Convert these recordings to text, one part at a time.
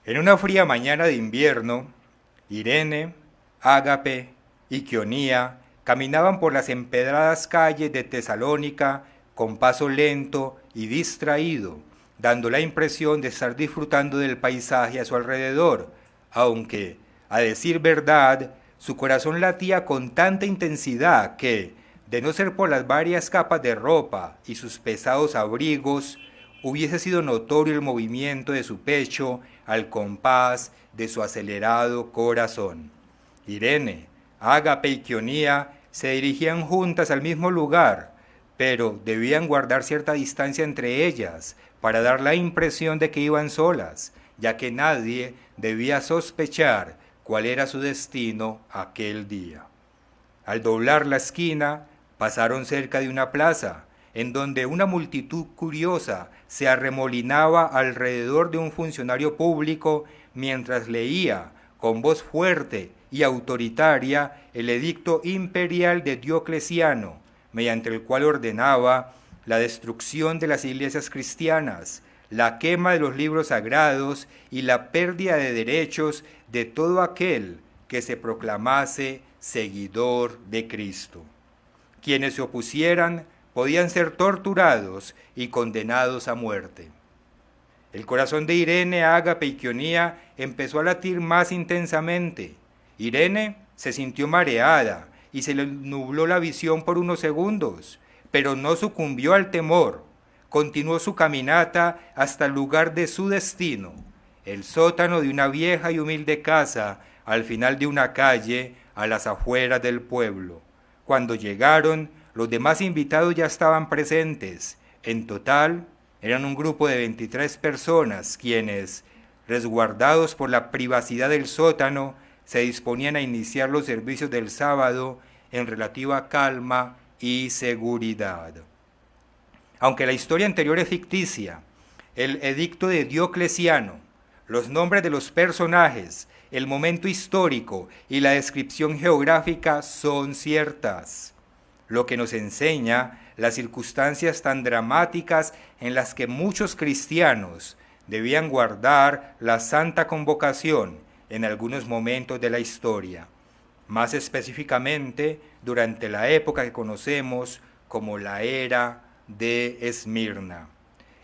En una fría mañana de invierno, Irene, Ágape y Quionía caminaban por las empedradas calles de Tesalónica con paso lento y distraído, dando la impresión de estar disfrutando del paisaje a su alrededor, aunque, a decir verdad, su corazón latía con tanta intensidad que, de no ser por las varias capas de ropa y sus pesados abrigos, hubiese sido notorio el movimiento de su pecho al compás de su acelerado corazón. Irene, Ágape y Quionía se dirigían juntas al mismo lugar, pero debían guardar cierta distancia entre ellas para dar la impresión de que iban solas, ya que nadie debía sospechar cuál era su destino aquel día. Al doblar la esquina, pasaron cerca de una plaza, en donde una multitud curiosa se arremolinaba alrededor de un funcionario público mientras leía, con voz fuerte y autoritaria, el edicto imperial de Diocleciano, mediante el cual ordenaba la destrucción de las iglesias cristianas, la quema de los libros sagrados y la pérdida de derechos de todo aquel que se proclamase seguidor de Cristo. Quienes se opusieran podían ser torturados y condenados a muerte. El corazón de Irene, Ágape y Quionía empezó a latir más intensamente. Irene se sintió mareada y se le nubló la visión por unos segundos, pero no sucumbió al temor. Continuó su caminata hasta el lugar de su destino, el sótano de una vieja y humilde casa al final de una calle a las afueras del pueblo. Cuando llegaron, los demás invitados ya estaban presentes. En total, eran un grupo de 23 personas quienes, resguardados por la privacidad del sótano, se disponían a iniciar los servicios del sábado en relativa calma y seguridad. Aunque la historia anterior es ficticia, el edicto de Diocleciano, los nombres de los personajes, el momento histórico y la descripción geográfica son ciertas, lo que nos enseña las circunstancias tan dramáticas en las que muchos cristianos debían guardar la santa convocación en algunos momentos de la historia, más específicamente durante la época que conocemos como la era de Esmirna.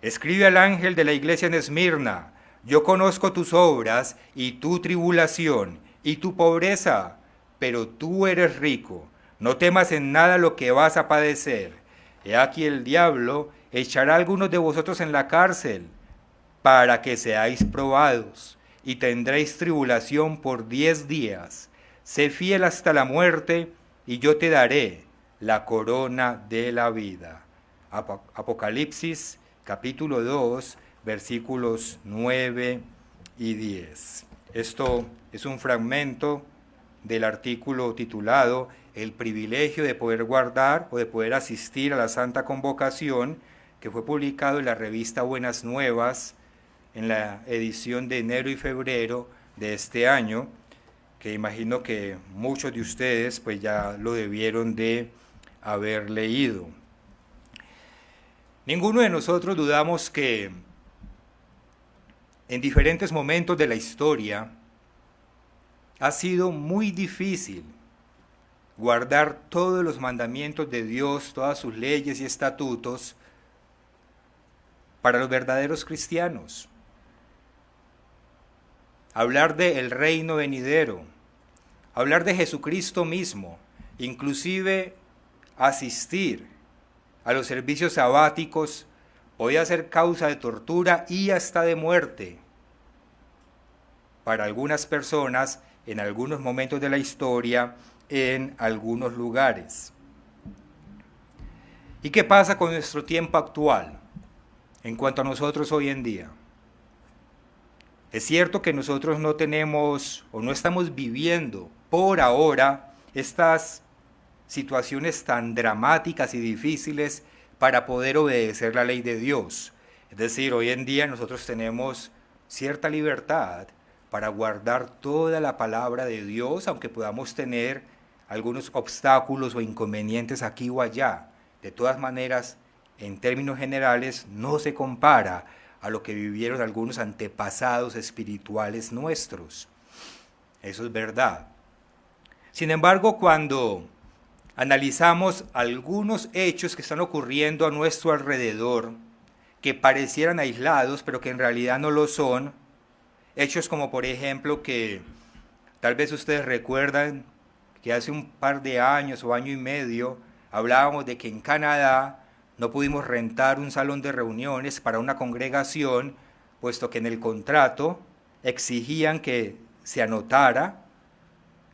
Escribe al ángel de la iglesia en Esmirna: yo conozco tus obras y tu tribulación y tu pobreza, pero tú eres rico. No temas en nada lo que vas a padecer. He aquí el diablo echará a algunos de vosotros en la cárcel para que seáis probados y tendréis tribulación por 10 días. Sé fiel hasta la muerte y yo te daré la corona de la vida. Apocalipsis capítulo 2, versículos 9 y 10. Esto es un fragmento del artículo titulado El privilegio de poder guardar o de poder asistir a la Santa Convocación, que fue publicado en la revista Buenas Nuevas en la edición de enero y febrero de este año, que imagino que muchos de ustedes pues ya lo debieron de haber leído. Ninguno de nosotros dudamos que en diferentes momentos de la historia ha sido muy difícil guardar todos los mandamientos de Dios, todas sus leyes y estatutos para los verdaderos cristianos. Hablar del reino venidero, hablar de Jesucristo mismo, inclusive asistir a los servicios sabáticos podía ser causa de tortura y hasta de muerte para algunas personas en algunos momentos de la historia, en algunos lugares. ¿Y qué pasa con nuestro tiempo actual en cuanto a nosotros hoy en día? Es cierto que nosotros no tenemos o no estamos viviendo por ahora estas situaciones tan dramáticas y difíciles para poder obedecer la ley de Dios. Es decir, hoy en día nosotros tenemos cierta libertad para guardar toda la palabra de Dios, aunque podamos tener algunos obstáculos o inconvenientes aquí o allá. De todas maneras, en términos generales, no se compara a lo que vivieron algunos antepasados espirituales nuestros. Eso es verdad. Sin embargo, cuando analizamos algunos hechos que están ocurriendo a nuestro alrededor, que parecieran aislados, pero que en realidad no lo son, hechos como por ejemplo que tal vez ustedes recuerdan que hace un par de años o año y medio hablábamos de que en Canadá no pudimos rentar un salón de reuniones para una congregación, puesto que en el contrato exigían que se anotara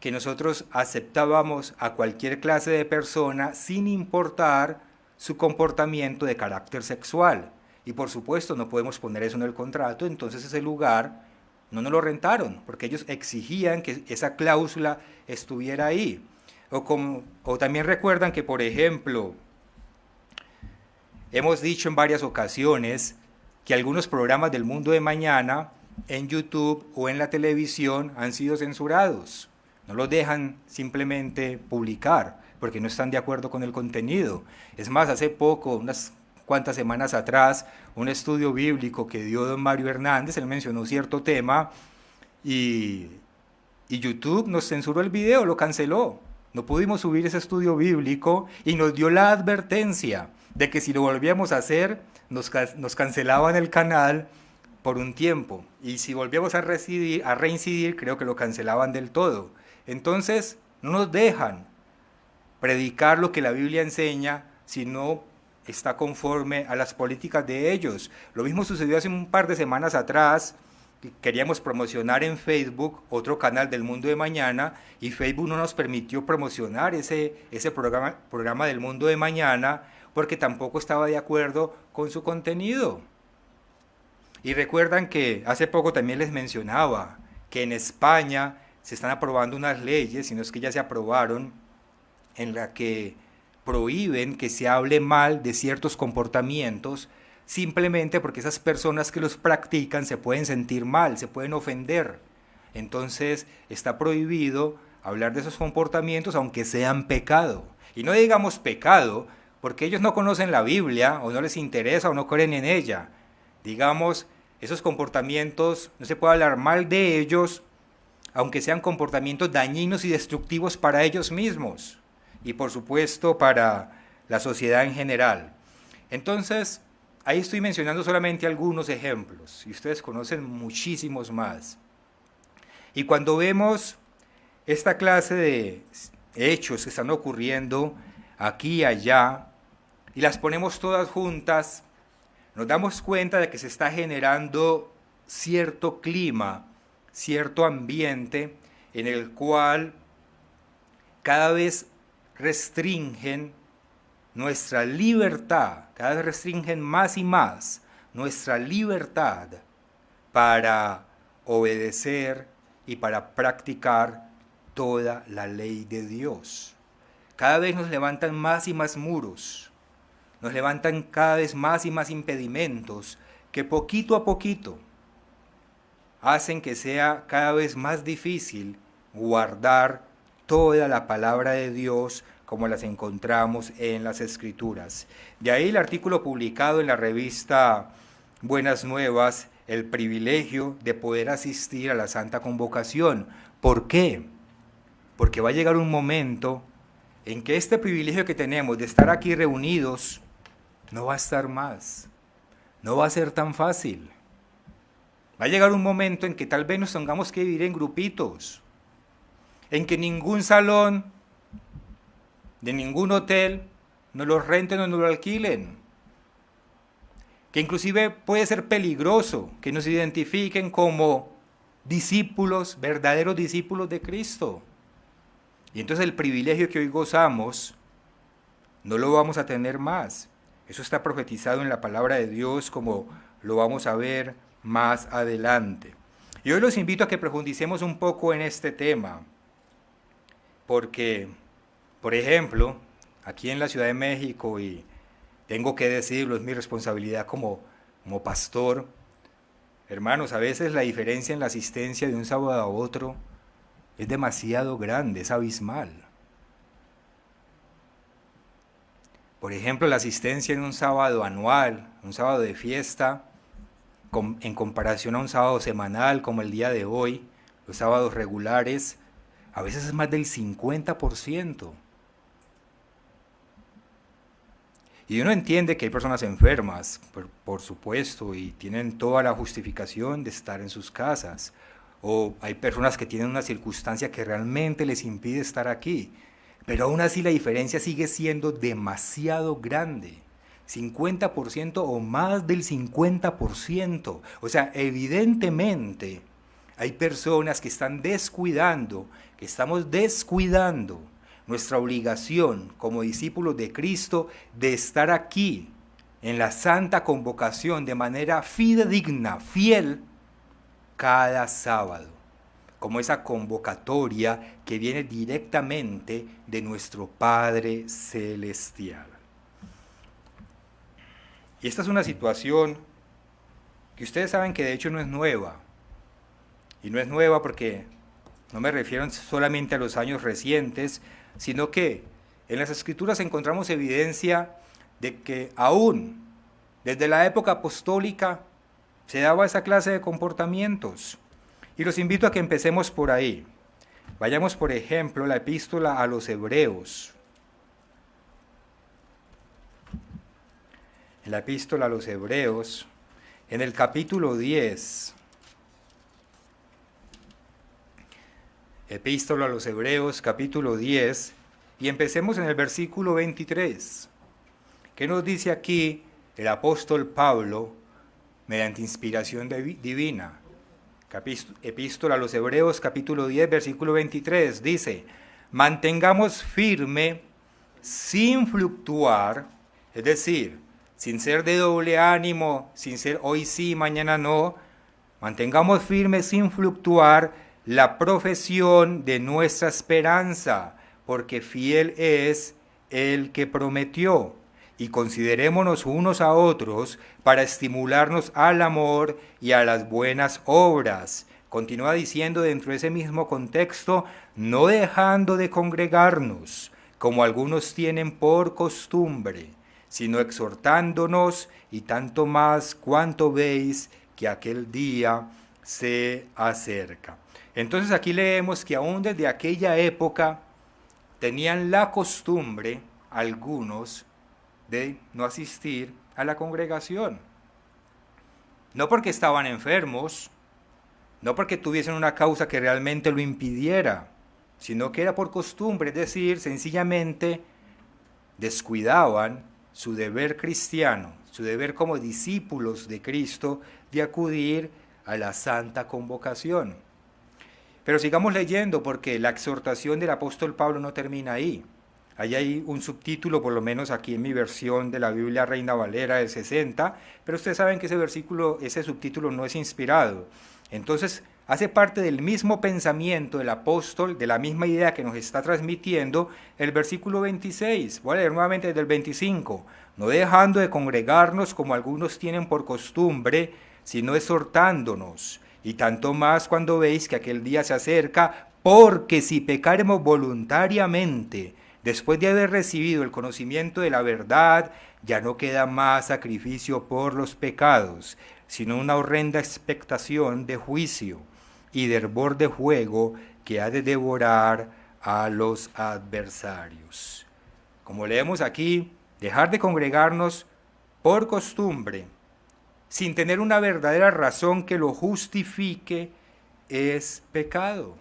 que nosotros aceptábamos a cualquier clase de persona sin importar su comportamiento de carácter sexual. Y por supuesto no podemos poner eso en el contrato, entonces ese lugar no nos lo rentaron, porque ellos exigían que esa cláusula estuviera ahí. O también recuerdan que, por ejemplo, hemos dicho en varias ocasiones que algunos programas del mundo de mañana en YouTube o en la televisión han sido censurados. No los dejan simplemente publicar porque no están de acuerdo con el contenido. Es más, hace poco, unas cuantas semanas atrás, un estudio bíblico que dio don Mario Hernández, él mencionó cierto tema y YouTube nos censuró el video, lo canceló. No pudimos subir ese estudio bíblico y nos dio la advertencia de que si lo volvíamos a hacer, nos cancelaban el canal por un tiempo. Y si volvíamos a reincidir, creo que lo cancelaban del todo. Entonces, no nos dejan predicar lo que la Biblia enseña si no está conforme a las políticas de ellos. Lo mismo sucedió hace un par de semanas atrás. Queríamos promocionar en Facebook otro canal del Mundo de Mañana y Facebook no nos permitió promocionar ese programa del Mundo de Mañana porque tampoco estaba de acuerdo con su contenido. Y recuerdan que hace poco también les mencionaba que en España se están aprobando unas leyes, si no es que ya se aprobaron, en la que prohíben que se hable mal de ciertos comportamientos simplemente porque esas personas que los practican se pueden sentir mal, se pueden ofender. Entonces está prohibido hablar de esos comportamientos aunque sean pecado. Y no digamos pecado porque ellos no conocen la Biblia o no les interesa o no creen en ella. Digamos, esos comportamientos no se puede hablar mal de ellos aunque sean comportamientos dañinos y destructivos para ellos mismos y por supuesto para la sociedad en general. Entonces, ahí estoy mencionando solamente algunos ejemplos y ustedes conocen muchísimos más. Y cuando vemos esta clase de hechos que están ocurriendo aquí y allá y las ponemos todas juntas, nos damos cuenta de que se está generando cierto clima, cierto ambiente en el cual cada vez restringen nuestra libertad, cada vez restringen más y más nuestra libertad para obedecer y para practicar toda la ley de Dios. Cada vez nos levantan más y más muros, nos levantan cada vez más y más impedimentos que poquito a poquito hacen que sea cada vez más difícil guardar toda la palabra de Dios como las encontramos en las Escrituras. De ahí el artículo publicado en la revista Buenas Nuevas, el privilegio de poder asistir a la Santa Convocación. ¿Por qué? Porque va a llegar un momento en que este privilegio que tenemos de estar aquí reunidos no va a estar más, no va a ser tan fácil. Va a llegar un momento en que tal vez nos tengamos que vivir en grupitos, en que ningún salón de ningún hotel nos lo renten o nos lo alquilen, que inclusive puede ser peligroso que nos identifiquen como discípulos, verdaderos discípulos de Cristo. Y entonces el privilegio que hoy gozamos no lo vamos a tener más. Eso está profetizado en la palabra de Dios como lo vamos a ver más adelante. Y hoy los invito a que profundicemos un poco en este tema, porque, por ejemplo, aquí en la Ciudad de México, y tengo que decirlo, es mi responsabilidad como pastor, hermanos, a veces la diferencia en la asistencia de un sábado a otro es demasiado grande, es abismal. Por ejemplo, la asistencia en un sábado anual, un sábado de fiesta, en comparación a un sábado semanal como el día de hoy, los sábados regulares, a veces es más del 50%. Y uno entiende que hay personas enfermas, por supuesto, y tienen toda la justificación de estar en sus casas. O hay personas que tienen una circunstancia que realmente les impide estar aquí. Pero aún así la diferencia sigue siendo demasiado grande. 50% o más del 50%. O sea, evidentemente hay personas que están descuidando, que estamos descuidando nuestra obligación como discípulos de Cristo de estar aquí en la santa convocación de manera fidedigna, fiel, cada sábado, como esa convocatoria que viene directamente de nuestro Padre Celestial. Y esta es una situación que ustedes saben que de hecho no es nueva. Y no es nueva porque no me refiero solamente a los años recientes, sino que en las Escrituras encontramos evidencia de que aún desde la época apostólica se daba esa clase de comportamientos. Y los invito a que empecemos por ahí. Vayamos, por ejemplo, a la epístola a los Hebreos. En la epístola a los Hebreos, en el capítulo 10. Epístola a los Hebreos, capítulo 10, y empecemos en el versículo 23. ¿Qué nos dice aquí el apóstol Pablo mediante inspiración divina? Epístola a los Hebreos, capítulo 10, versículo 23, dice: mantengamos firme sin fluctuar, es decir, sin ser de doble ánimo, sin ser hoy sí, mañana no, mantengamos firme sin fluctuar la profesión de nuestra esperanza, porque fiel es el que prometió. Y considerémonos unos a otros para estimularnos al amor y a las buenas obras. Continúa diciendo dentro de ese mismo contexto: no dejando de congregarnos, como algunos tienen por costumbre, sino exhortándonos, y tanto más cuanto veis que aquel día se acerca. Entonces aquí leemos que aún desde aquella época tenían la costumbre algunos de no asistir a la congregación. No porque estaban enfermos, no porque tuviesen una causa que realmente lo impidiera, sino que era por costumbre, es decir, sencillamente descuidaban su deber cristiano, su deber como discípulos de Cristo de acudir a la santa convocación. Pero sigamos leyendo, porque la exhortación del apóstol Pablo no termina ahí. Ahí hay un subtítulo, por lo menos aquí en mi versión de la Biblia Reina Valera del 60, pero ustedes saben que ese subtítulo no es inspirado. Entonces, hace parte del mismo pensamiento del apóstol, de la misma idea que nos está transmitiendo el versículo 26. Voy a leer nuevamente desde el 25. No dejando de congregarnos como algunos tienen por costumbre, sino exhortándonos, y tanto más cuando veis que aquel día se acerca, porque si pecaremos voluntariamente, después de haber recibido el conocimiento de la verdad, ya no queda más sacrificio por los pecados, sino una horrenda expectación de juicio y de hervor de fuego que ha de devorar a los adversarios. Como leemos aquí, dejar de congregarnos por costumbre, sin tener una verdadera razón que lo justifique, es pecado.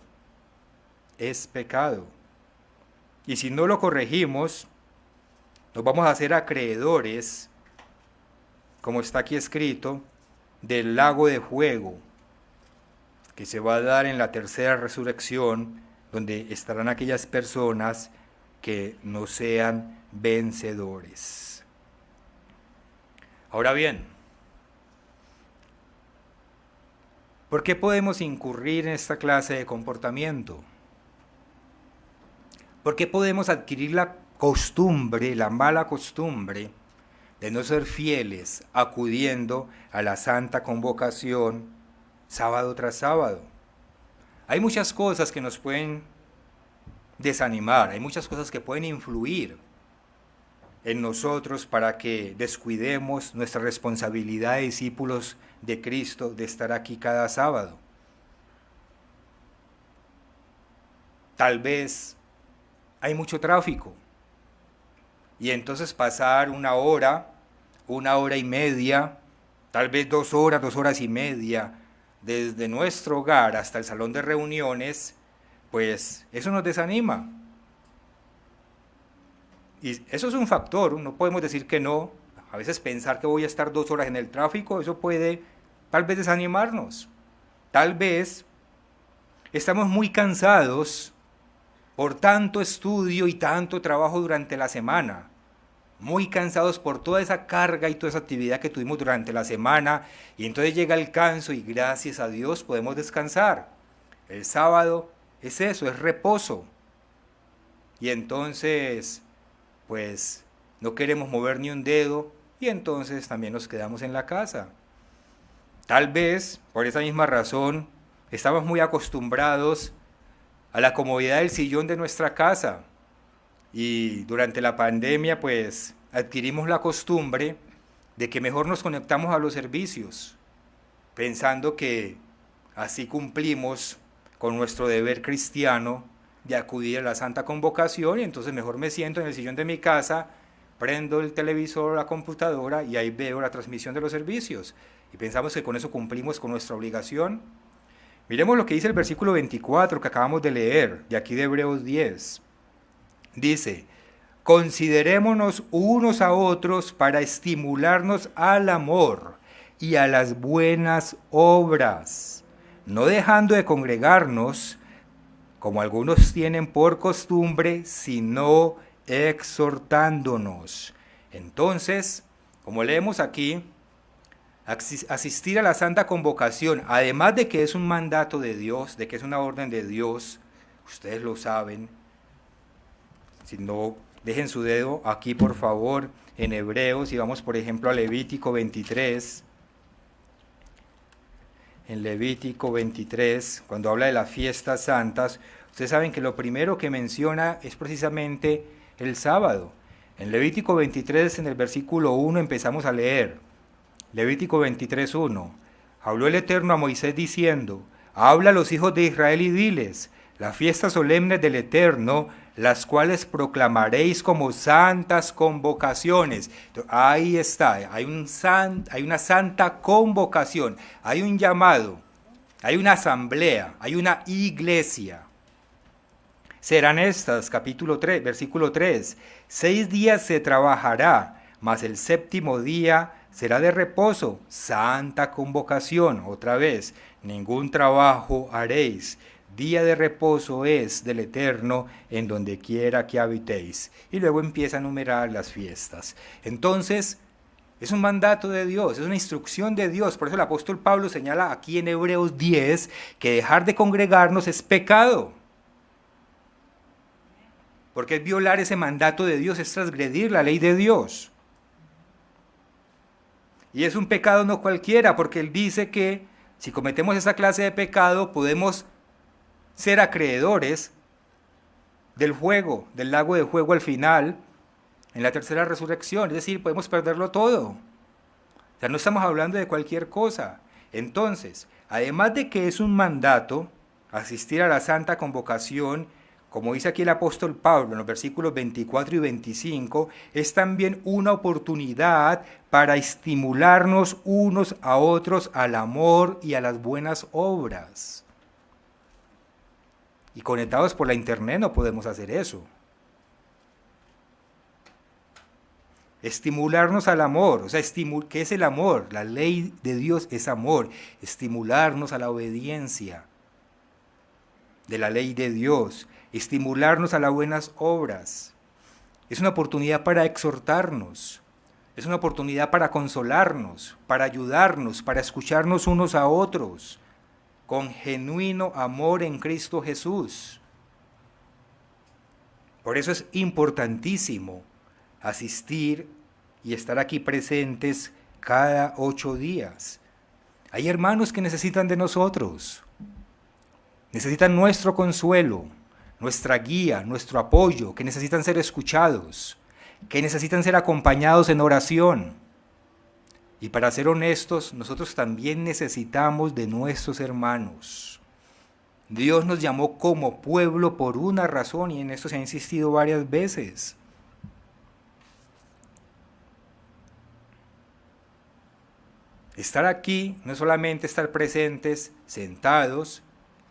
Es pecado. Y si no lo corregimos, nos vamos a hacer acreedores, como está aquí escrito, del lago de fuego, que se va a dar en la tercera resurrección, donde estarán aquellas personas que no sean vencedores. Ahora bien, ¿por qué podemos incurrir en esta clase de comportamiento? ¿Por qué podemos adquirir la costumbre, la mala costumbre, de no ser fieles acudiendo a la santa convocación sábado tras sábado? Hay muchas cosas que nos pueden desanimar, hay muchas cosas que pueden influir en nosotros para que descuidemos nuestra responsabilidad de discípulos de Cristo de estar aquí cada sábado. Tal vez hay mucho tráfico y entonces pasar una hora y media, tal vez 2 horas y media, desde nuestro hogar hasta el salón de reuniones, pues eso nos desanima. Y eso es un factor, no podemos decir que no. A veces pensar que voy a estar 2 horas en el tráfico, eso puede tal vez desanimarnos. Tal vez estamos muy cansados por tanto estudio y tanto trabajo durante la semana. Muy cansados por toda esa carga y toda esa actividad que tuvimos durante la semana, y entonces llega el canso y gracias a Dios podemos descansar. El sábado es eso, es reposo. Y entonces, pues, no queremos mover ni un dedo y entonces también nos quedamos en la casa. Tal vez, por esa misma razón, estamos muy acostumbrados a la comodidad del sillón de nuestra casa. Y durante la pandemia, pues, adquirimos la costumbre de que mejor nos conectamos a los servicios, pensando que así cumplimos con nuestro deber cristiano de acudir a la Santa Convocación, y entonces mejor me siento en el sillón de mi casa, prendo el televisor o la computadora y ahí veo la transmisión de los servicios. Y pensamos que con eso cumplimos con nuestra obligación. Miremos lo que dice el versículo 24 que acabamos de leer, de aquí de Hebreos 10. Dice, considerémonos unos a otros para estimularnos al amor y a las buenas obras, no dejando de congregarnos, como algunos tienen por costumbre, sino exhortándonos. Entonces, como leemos aquí, asistir a la Santa Convocación, además de que es un mandato de Dios, de que es una orden de Dios, ustedes lo saben. Si no, dejen su dedo aquí por favor en Hebreos y vamos por ejemplo a Levítico 23. En Levítico 23, cuando habla de las fiestas santas, ustedes saben que lo primero que menciona es precisamente el sábado. En Levítico 23, en el versículo 1, empezamos a leer. Levítico 23, 1. Habló el Eterno a Moisés diciendo, habla a los hijos de Israel y diles, las fiestas solemnes del Eterno, las cuales proclamaréis como santas convocaciones. Ahí está, hay una santa convocación, hay un llamado, hay una asamblea, hay una iglesia. Serán estas, capítulo 3, versículo 3, 6 días se trabajará, mas el séptimo día será de reposo, santa convocación, otra vez, ningún trabajo haréis. Día de reposo es del Eterno en donde quiera que habitéis. Y luego empieza a enumerar las fiestas. Entonces, es un mandato de Dios, es una instrucción de Dios. Por eso el apóstol Pablo señala aquí en Hebreos 10 que dejar de congregarnos es pecado. Porque es violar ese mandato de Dios, es transgredir la ley de Dios. Y es un pecado no cualquiera, porque él dice que si cometemos esa clase de pecado podemos ser acreedores del fuego, del lago de fuego al final, en la tercera resurrección. Es decir, podemos perderlo todo. O sea, no estamos hablando de cualquier cosa. Entonces, además de que es un mandato asistir a la Santa Convocación, como dice aquí el apóstol Pablo en los versículos 24 y 25, es también una oportunidad para estimularnos unos a otros al amor y a las buenas obras. Y conectados por la internet no podemos hacer eso. Estimularnos al amor, o sea, ¿qué es el amor? La ley de Dios es amor. Estimularnos a la obediencia de la ley de Dios. Estimularnos a las buenas obras. Es una oportunidad para exhortarnos. Es una oportunidad para consolarnos, para ayudarnos, para escucharnos unos a otros, con genuino amor en Cristo Jesús. Por eso es importantísimo asistir y estar aquí presentes cada 8 días. Hay hermanos que necesitan de nosotros, necesitan nuestro consuelo, nuestra guía, nuestro apoyo, que necesitan ser escuchados. que necesitan ser acompañados en oración. Y para ser honestos, nosotros también necesitamos de nuestros hermanos. Dios nos llamó como pueblo por una razón y en esto se ha insistido varias veces. Estar aquí no es solamente estar presentes, sentados,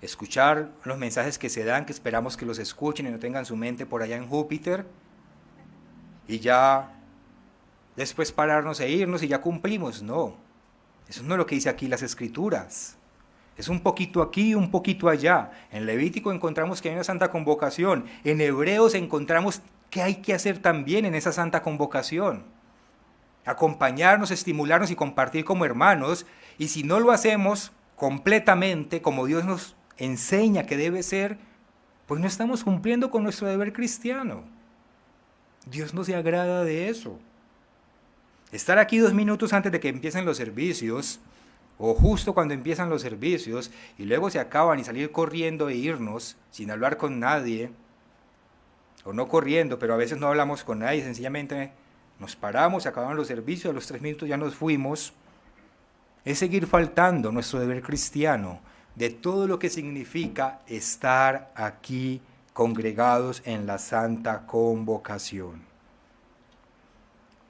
escuchar los mensajes que se dan, que esperamos que los escuchen y no tengan su mente por allá en Júpiter, y ya después pararnos e irnos y ya cumplimos. No, eso no es lo que dice aquí las Escrituras. Es un poquito aquí y un poquito allá. En Levítico encontramos que hay una santa convocación. En Hebreos encontramos que hay que hacer también en esa santa convocación. Acompañarnos, estimularnos y compartir como hermanos. Y si no lo hacemos completamente, como Dios nos enseña que debe ser, pues no estamos cumpliendo con nuestro deber cristiano. Dios no se agrada de eso. Estar aquí 2 minutos antes de que empiecen los servicios, o justo cuando empiezan los servicios, y luego se acaban y salir corriendo e irnos sin hablar con nadie, o no corriendo, pero a veces no hablamos con nadie, sencillamente nos paramos, se acaban los servicios, a los 3 minutos ya nos fuimos, es seguir faltando nuestro deber cristiano de todo lo que significa estar aquí congregados en la santa convocación.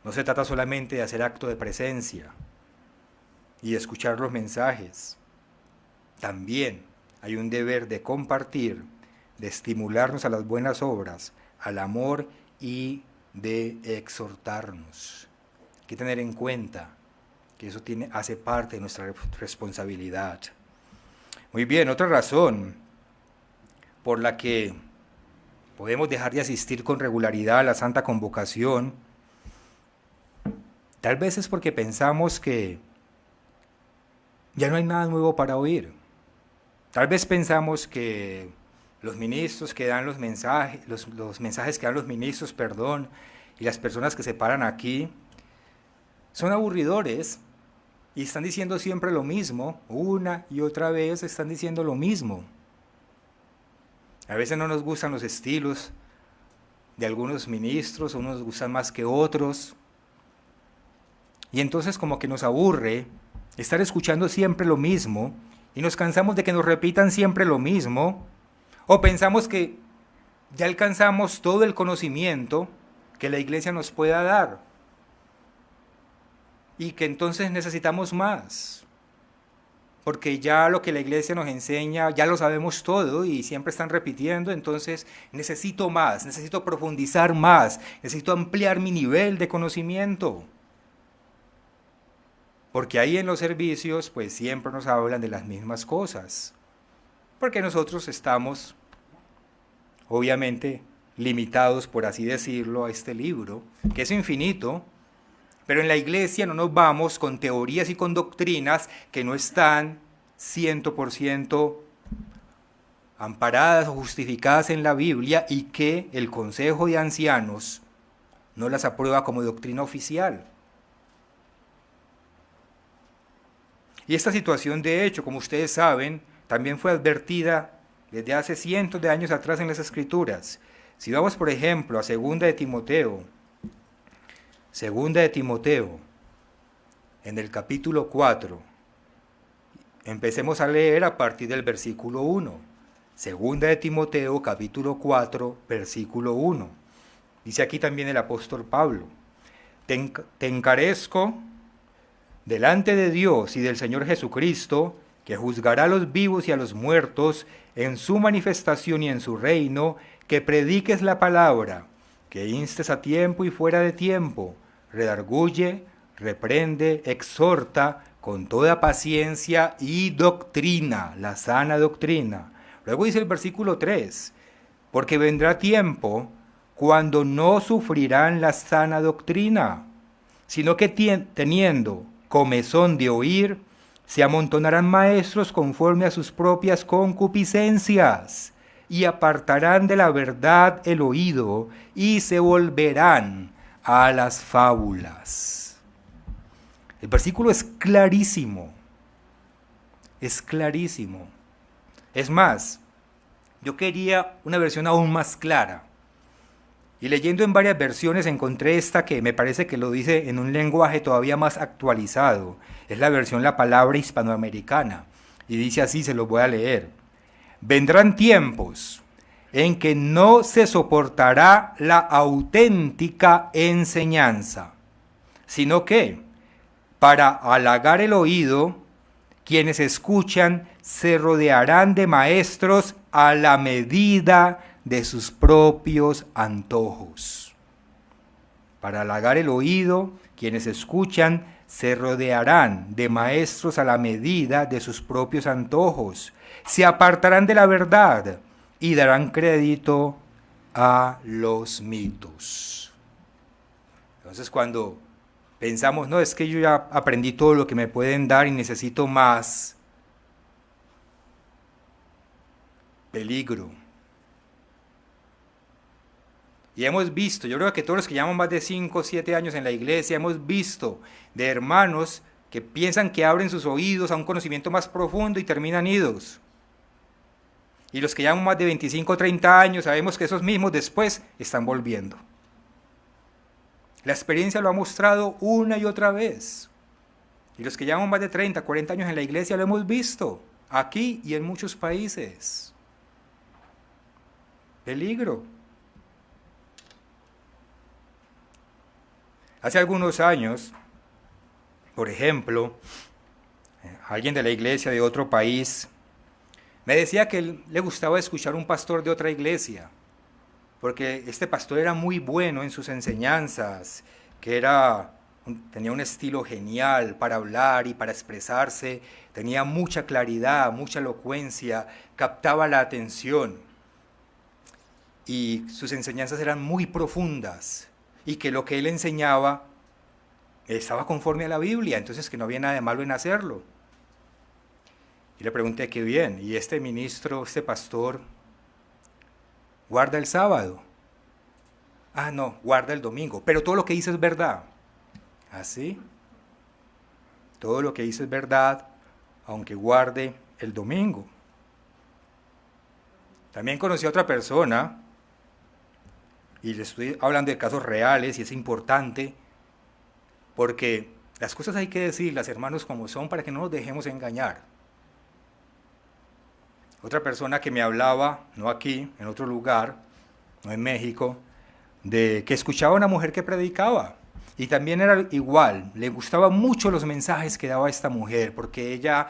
No se trata solamente de hacer acto de presencia y de escuchar los mensajes. También hay un deber de compartir, de estimularnos a las buenas obras, al amor y de exhortarnos. Hay que tener en cuenta que eso hace parte de nuestra responsabilidad. Muy bien, otra razón por la que podemos dejar de asistir con regularidad a la Santa Convocación, tal vez es porque pensamos que ya no hay nada nuevo para oír. Tal vez pensamos que los ministros que dan los mensajes que dan los ministros, y las personas que se paran aquí, son aburridores y están diciendo siempre lo mismo, una y otra vez están diciendo lo mismo. A veces no nos gustan los estilos de algunos ministros, unos nos gustan más que otros, y entonces como que nos aburre estar escuchando siempre lo mismo, y nos cansamos de que nos repitan siempre lo mismo, o pensamos que ya alcanzamos todo el conocimiento que la iglesia nos pueda dar, y que entonces necesitamos más, porque ya lo que la iglesia nos enseña, ya lo sabemos todo y siempre están repitiendo, entonces necesito más, necesito profundizar más, necesito ampliar mi nivel de conocimiento. Porque ahí en los servicios pues siempre nos hablan de las mismas cosas, porque nosotros estamos obviamente limitados, por así decirlo, a este libro, que es infinito. Pero en la iglesia no nos vamos con teorías y con doctrinas que no están 100% amparadas o justificadas en la Biblia y que el Consejo de Ancianos no las aprueba como doctrina oficial. Y esta situación, de hecho, como ustedes saben, también fue advertida desde hace cientos de años atrás en las Escrituras. Si vamos, por ejemplo, a Segunda de Timoteo, en el capítulo 4, empecemos a leer a partir del versículo 1. Segunda de Timoteo, capítulo 4, versículo 1. Dice aquí también el apóstol Pablo: te encarezco delante de Dios y del Señor Jesucristo, que juzgará a los vivos y a los muertos en su manifestación y en su reino, que prediques la palabra, que instes a tiempo y fuera de tiempo, redarguye, reprende, exhorta con toda paciencia y doctrina, la sana doctrina. Luego dice el versículo 3, porque vendrá tiempo cuando no sufrirán la sana doctrina, sino que teniendo comezón de oír, se amontonarán maestros conforme a sus propias concupiscencias, y apartarán de la verdad el oído, y se volverán a las fábulas. El versículo es clarísimo. Es clarísimo. Es más, yo quería una versión aún más clara. Y leyendo en varias versiones encontré esta que me parece que lo dice en un lenguaje todavía más actualizado. Es la versión La Palabra hispanoamericana. Y dice así, se los voy a leer. Vendrán tiempos en que no se soportará la auténtica enseñanza, sino que, para halagar el oído, quienes escuchan se rodearán de maestros a la medida de sus propios antojos. Para halagar el oído, quienes escuchan se rodearán de maestros a la medida de sus propios antojos. Se apartarán de la verdad y darán crédito a los mitos. Entonces, cuando pensamos, no, es que yo ya aprendí todo lo que me pueden dar y necesito más, peligro. Y hemos visto, yo creo que todos los que llevamos más de 5 o 7 años en la iglesia, hemos visto de hermanos que piensan que abren sus oídos a un conocimiento más profundo y terminan idos. Y los que llevan más de 25 o 30 años, sabemos que esos mismos después están volviendo. La experiencia lo ha mostrado una y otra vez. Y los que llevan más de 30, 40 años en la iglesia lo hemos visto, aquí y en muchos países. Peligro. Hace algunos años, por ejemplo, alguien de la iglesia de otro país me decía que le gustaba escuchar un pastor de otra iglesia, porque este pastor era muy bueno en sus enseñanzas, que tenía un estilo genial para hablar y para expresarse, tenía mucha claridad, mucha elocuencia, captaba la atención, y sus enseñanzas eran muy profundas, y que lo que él enseñaba estaba conforme a la Biblia, entonces que no había nada de malo en hacerlo. Y le pregunté, qué bien, ¿y este ministro, este pastor, guarda el sábado? Ah, no, guarda el domingo, pero todo lo que dice es verdad. ¿Así? Todo lo que dice es verdad, aunque guarde el domingo. También conocí a otra persona, y le estoy hablando de casos reales, y es importante, porque las cosas hay que decirlas, hermanos, como son, para que no nos dejemos engañar. Otra persona que me hablaba, no aquí, en otro lugar, no en México, de que escuchaba a una mujer que predicaba. Y también era igual, le gustaban mucho los mensajes que daba esta mujer, porque ella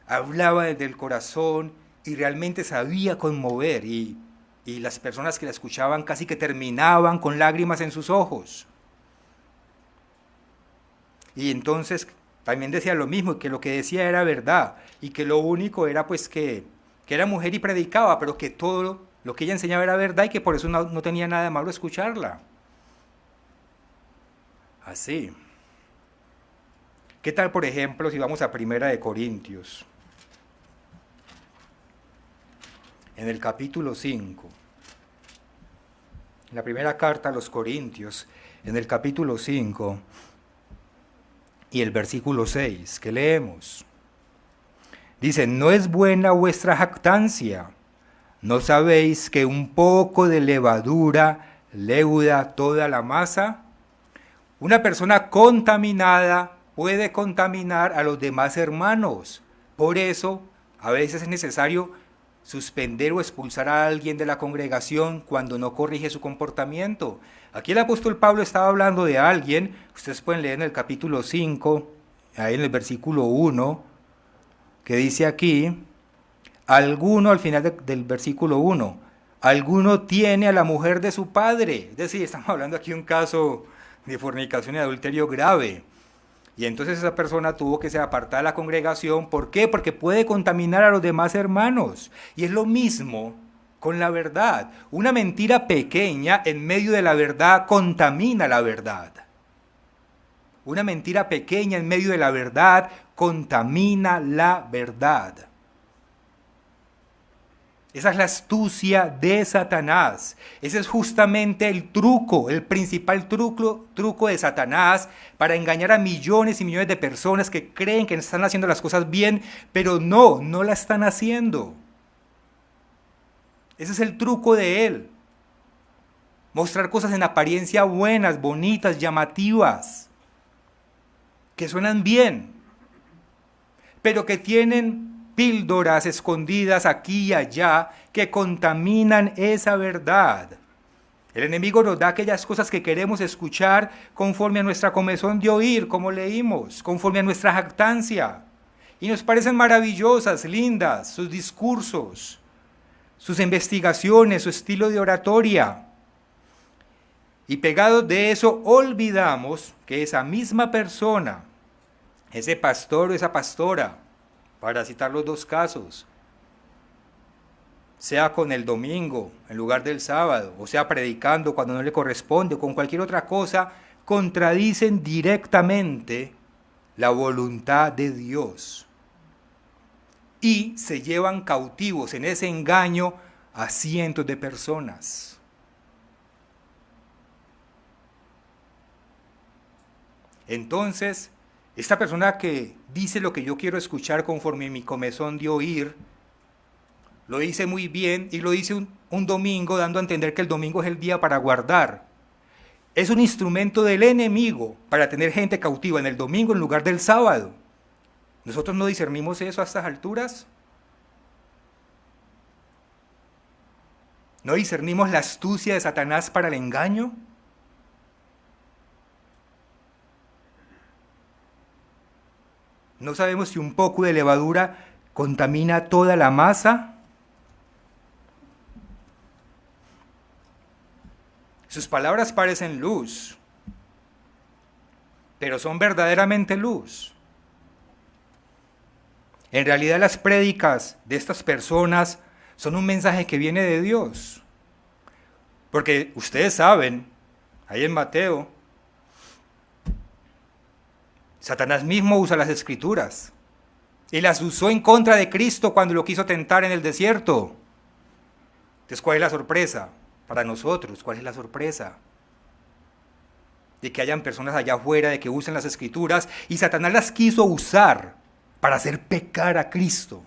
hablaba desde el corazón y realmente sabía conmover. Y las personas que la escuchaban casi que terminaban con lágrimas en sus ojos. Y entonces también decía lo mismo, que lo que decía era verdad, y que lo único era pues que era mujer y predicaba, pero que todo lo que ella enseñaba era verdad y que por eso no tenía nada de malo escucharla. Así. ¿Qué tal, por ejemplo, si vamos a Primera de Corintios? En el capítulo 5. En la primera carta a los Corintios, en el capítulo 5 y el versículo 6, que leemos. Dice, ¿no es buena vuestra jactancia? ¿No sabéis que un poco de levadura leuda toda la masa? Una persona contaminada puede contaminar a los demás hermanos. Por eso, a veces es necesario suspender o expulsar a alguien de la congregación cuando no corrige su comportamiento. Aquí el apóstol Pablo estaba hablando de alguien, ustedes pueden leer en el capítulo 5, ahí en el versículo 1, que dice aquí, alguno, al final del versículo 1, alguno tiene a la mujer de su padre. Es decir, estamos hablando aquí de un caso de fornicación y adulterio grave. Y entonces esa persona tuvo que ser apartada de la congregación. ¿Por qué? Porque puede contaminar a los demás hermanos. Y es lo mismo con la verdad. Una mentira pequeña en medio de la verdad contamina la verdad. Una mentira pequeña en medio de la verdad contamina la verdad. Esa es la astucia de Satanás. Ese es justamente el truco, el principal truco de Satanás para engañar a millones y millones de personas que creen que están haciendo las cosas bien, pero no la están haciendo. Ese es el truco de él. Mostrar cosas en apariencia buenas, bonitas, llamativas, que suenan bien, pero que tienen píldoras escondidas aquí y allá que contaminan esa verdad. El enemigo nos da aquellas cosas que queremos escuchar conforme a nuestra comezón de oír, como leímos, conforme a nuestra jactancia. Y nos parecen maravillosas, lindas, sus discursos, sus investigaciones, su estilo de oratoria. Y pegados de eso, olvidamos que esa misma persona, ese pastor o esa pastora, para citar los dos casos, sea con el domingo en lugar del sábado, o sea predicando cuando no le corresponde, o con cualquier otra cosa, contradicen directamente la voluntad de Dios. Y se llevan cautivos en ese engaño a cientos de personas. Entonces, esta persona que dice lo que yo quiero escuchar conforme a mi comezón de oír, lo dice muy bien y lo dice un domingo, dando a entender que el domingo es el día para guardar. Es un instrumento del enemigo para tener gente cautiva en el domingo en lugar del sábado. ¿Nosotros no discernimos eso a estas alturas? ¿No discernimos la astucia de Satanás para el engaño? ¿No sabemos si un poco de levadura contamina toda la masa? Sus palabras parecen luz, pero son verdaderamente luz. En realidad las prédicas de estas personas son un mensaje que viene de Dios. Porque ustedes saben, ahí en Mateo, Satanás mismo usa las escrituras y las usó en contra de Cristo cuando lo quiso tentar en el desierto. Entonces, ¿cuál es la sorpresa? Para nosotros, ¿cuál es la sorpresa? De que hayan personas allá afuera, de que usen las escrituras, y Satanás las quiso usar para hacer pecar a Cristo.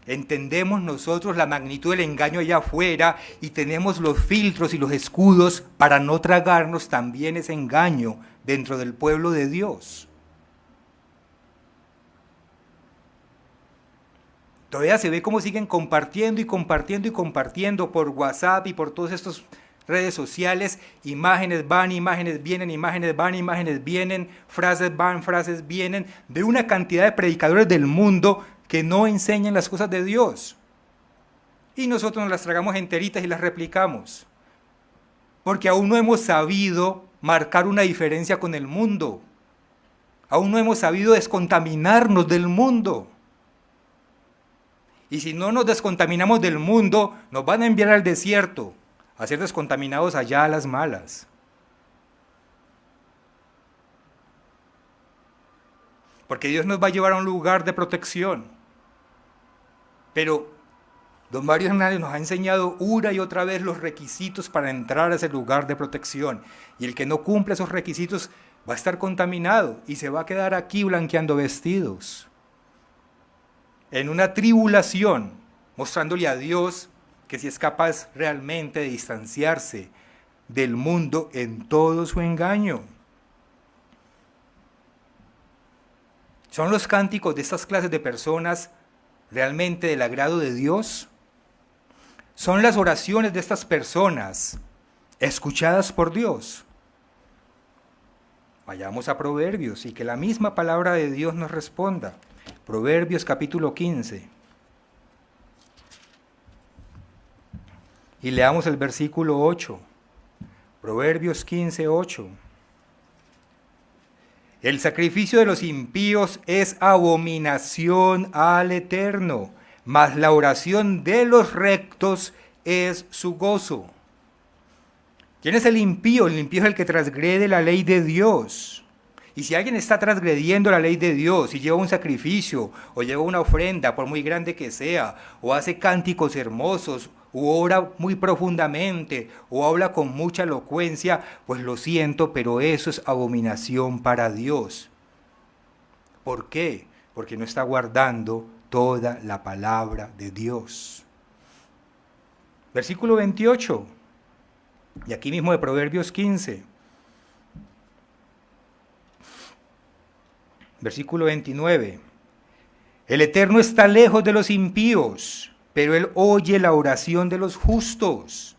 Entendemos nosotros la magnitud del engaño allá afuera y tenemos los filtros y los escudos para no tragarnos también ese engaño dentro del pueblo de Dios. Todavía se ve cómo siguen compartiendo y compartiendo y compartiendo por WhatsApp y por todas estas redes sociales, imágenes van, imágenes vienen, imágenes van, imágenes vienen, frases van, frases vienen, de una cantidad de predicadores del mundo que no enseñan las cosas de Dios. Y nosotros nos las tragamos enteritas y las replicamos. Porque aún no hemos sabido marcar una diferencia con el mundo. Aún no hemos sabido descontaminarnos del mundo. Y si no nos descontaminamos del mundo, nos van a enviar al desierto, a ser descontaminados allá a las malas. Porque Dios nos va a llevar a un lugar de protección. Pero don Mario Hernández nos ha enseñado una y otra vez los requisitos para entrar a ese lugar de protección. Y el que no cumple esos requisitos va a estar contaminado y se va a quedar aquí blanqueando vestidos. En una tribulación, mostrándole a Dios que si es capaz realmente de distanciarse del mundo en todo su engaño. ¿Son los cánticos de estas clases de personas realmente del agrado de Dios? ¿Son las oraciones de estas personas escuchadas por Dios? Vayamos a Proverbios y que la misma palabra de Dios nos responda. Proverbios capítulo 15. Y leamos el versículo 8. Proverbios 15, 8. El sacrificio de los impíos es abominación al Eterno, mas la oración de los rectos es su gozo. ¿Quién es el impío? El impío es el que transgrede la ley de Dios. Y si alguien está transgrediendo la ley de Dios y lleva un sacrificio o lleva una ofrenda, por muy grande que sea, o hace cánticos hermosos, o ora muy profundamente, o habla con mucha elocuencia, pues lo siento, pero eso es abominación para Dios. ¿Por qué? Porque no está guardando toda la palabra de Dios. Versículo 28. Y aquí mismo de Proverbios 15. Versículo 29. El Eterno está lejos de los impíos, pero Él oye la oración de los justos.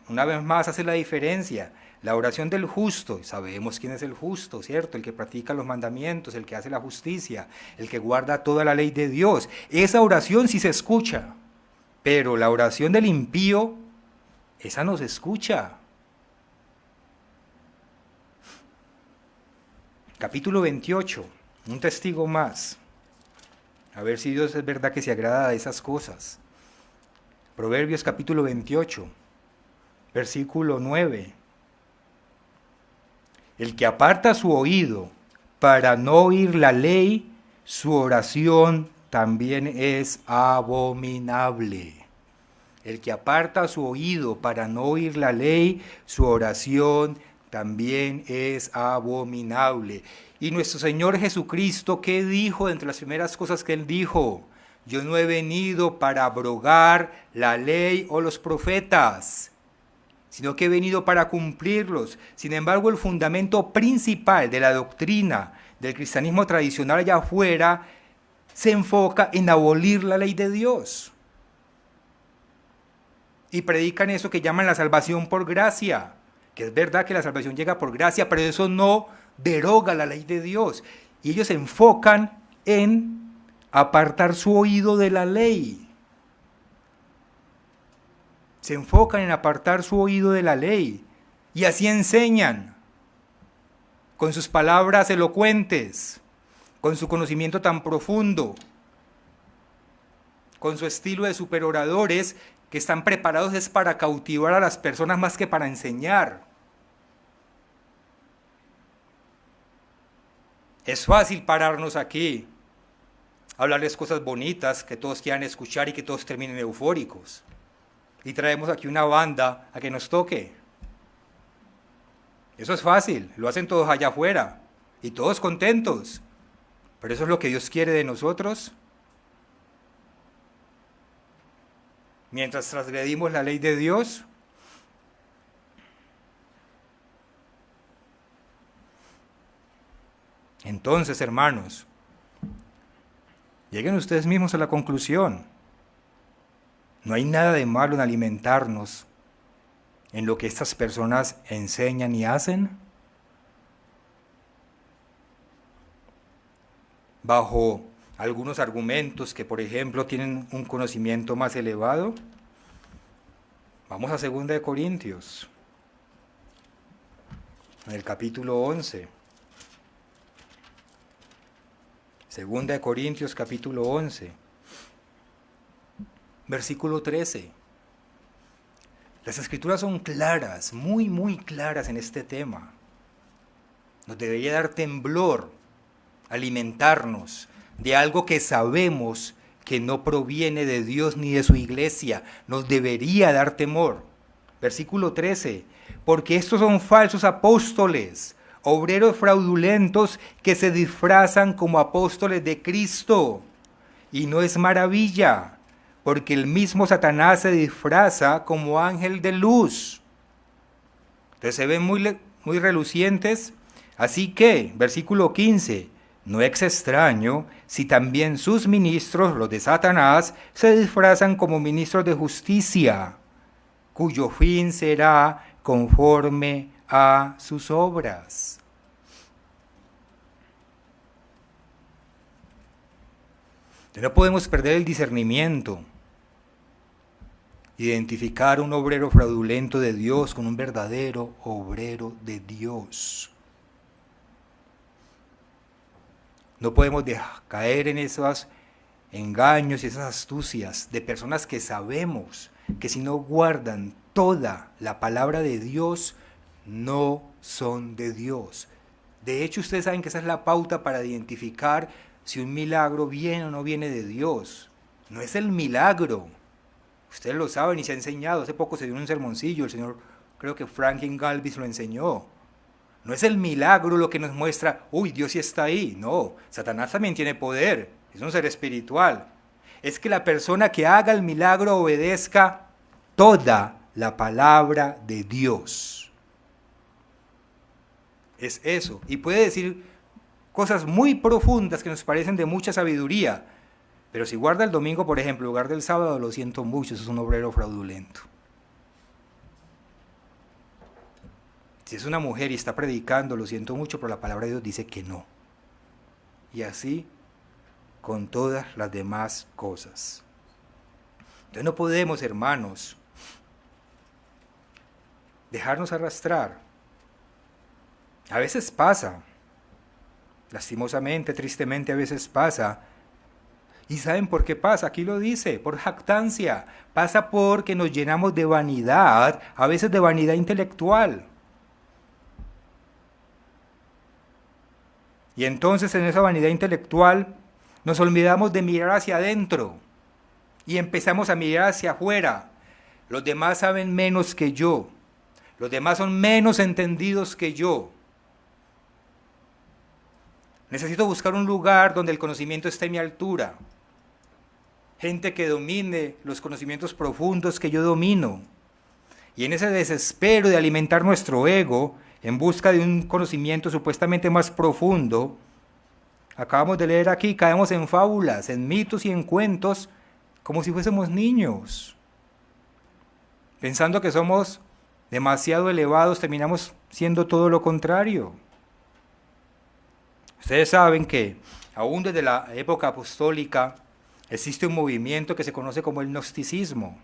Una vez más hace la diferencia. La oración del justo, sabemos quién es el justo, ¿cierto? El que practica los mandamientos, el que hace la justicia, el que guarda toda la ley de Dios. Esa oración sí se escucha, pero la oración del impío, esa no se escucha. Capítulo 28, un testigo más. A ver si Dios es verdad que se agrada de esas cosas. Proverbios capítulo 28, versículo 9. El que aparta su oído para no oír la ley, su oración también es abominable. El que aparta su oído para no oír la ley, su oración también es abominable. Y nuestro Señor Jesucristo, ¿qué dijo? Entre las primeras cosas que Él dijo: yo no he venido para abrogar la ley o los profetas, sino que he venido para cumplirlos. Sin embargo, el fundamento principal de la doctrina del cristianismo tradicional allá afuera se enfoca en abolir la ley de Dios. Y predican eso que llaman la salvación por gracia, que es verdad que la salvación llega por gracia, pero eso no deroga la ley de Dios. Y ellos se enfocan en apartar su oído de la ley. Se enfocan en apartar su oído de la ley. Y así enseñan, con sus palabras elocuentes, con su conocimiento tan profundo, con su estilo de superoradores que están preparados es para cautivar a las personas más que para enseñar. Es fácil pararnos aquí, hablarles cosas bonitas que todos quieran escuchar y que todos terminen eufóricos. Y traemos aquí una banda a que nos toque. Eso es fácil, lo hacen todos allá afuera y todos contentos. Pero eso es lo que Dios quiere de nosotros. Mientras transgredimos la ley de Dios, entonces, hermanos, lleguen ustedes mismos a la conclusión. No hay nada de malo en alimentarnos en lo que estas personas enseñan y hacen. Bajo algunos argumentos que, por ejemplo, tienen un conocimiento más elevado. Vamos a 2 de Corintios, en el capítulo 11. 2 de Corintios, capítulo 11, versículo 13. Las escrituras son claras, muy claras en este tema. Nos debería dar temblor alimentarnos de algo que sabemos que no proviene de Dios ni de su iglesia. Nos debería dar temor. Versículo 13. Porque estos son falsos apóstoles, obreros fraudulentos que se disfrazan como apóstoles de Cristo. Y no es maravilla, porque el mismo Satanás se disfraza como ángel de luz. Entonces se ven muy relucientes. Así que, versículo 15, no es extraño si también sus ministros, los de Satanás, se disfrazan como ministros de justicia, cuyo fin será conforme a sus obras. No podemos perder el discernimiento, identificar un obrero fraudulento de Dios con un verdadero obrero de Dios. No podemos caer en esos engaños y esas astucias de personas que sabemos que si no guardan toda la palabra de Dios, no son de Dios. De hecho, ustedes saben que esa es la pauta para identificar si un milagro viene o no viene de Dios. No es el milagro. Ustedes lo saben y se ha enseñado. Hace poco se dio un sermoncillo, el señor, creo que Franklin Galvis lo enseñó. No es el milagro lo que nos muestra, uy, Dios sí está ahí. No, Satanás también tiene poder, es un ser espiritual. Es que la persona que haga el milagro obedezca toda la palabra de Dios. Es eso. Y puede decir cosas muy profundas que nos parecen de mucha sabiduría. Pero si guarda el domingo, por ejemplo, en lugar del sábado, lo siento mucho, eso es un obrero fraudulento. Si es una mujer y está predicando, lo siento mucho, pero la palabra de Dios dice que no. Y así con todas las demás cosas. Entonces no podemos, hermanos, dejarnos arrastrar. A veces pasa, lastimosamente, tristemente a veces pasa. ¿Y saben por qué pasa? Aquí lo dice, por jactancia. Pasa porque nos llenamos de vanidad, a veces de vanidad intelectual. Y entonces en esa vanidad intelectual nos olvidamos de mirar hacia adentro y empezamos a mirar hacia afuera. Los demás saben menos que yo. Los demás son menos entendidos que yo. Necesito buscar un lugar donde el conocimiento esté a mi altura. Gente que domine los conocimientos profundos que yo domino. Y en ese desespero de alimentar nuestro ego, en busca de un conocimiento supuestamente más profundo, acabamos de leer aquí, caemos en fábulas, en mitos y en cuentos, como si fuésemos niños. Pensando que somos demasiado elevados, terminamos siendo todo lo contrario. Ustedes saben que aún desde la época apostólica existe un movimiento que se conoce como el gnosticismo.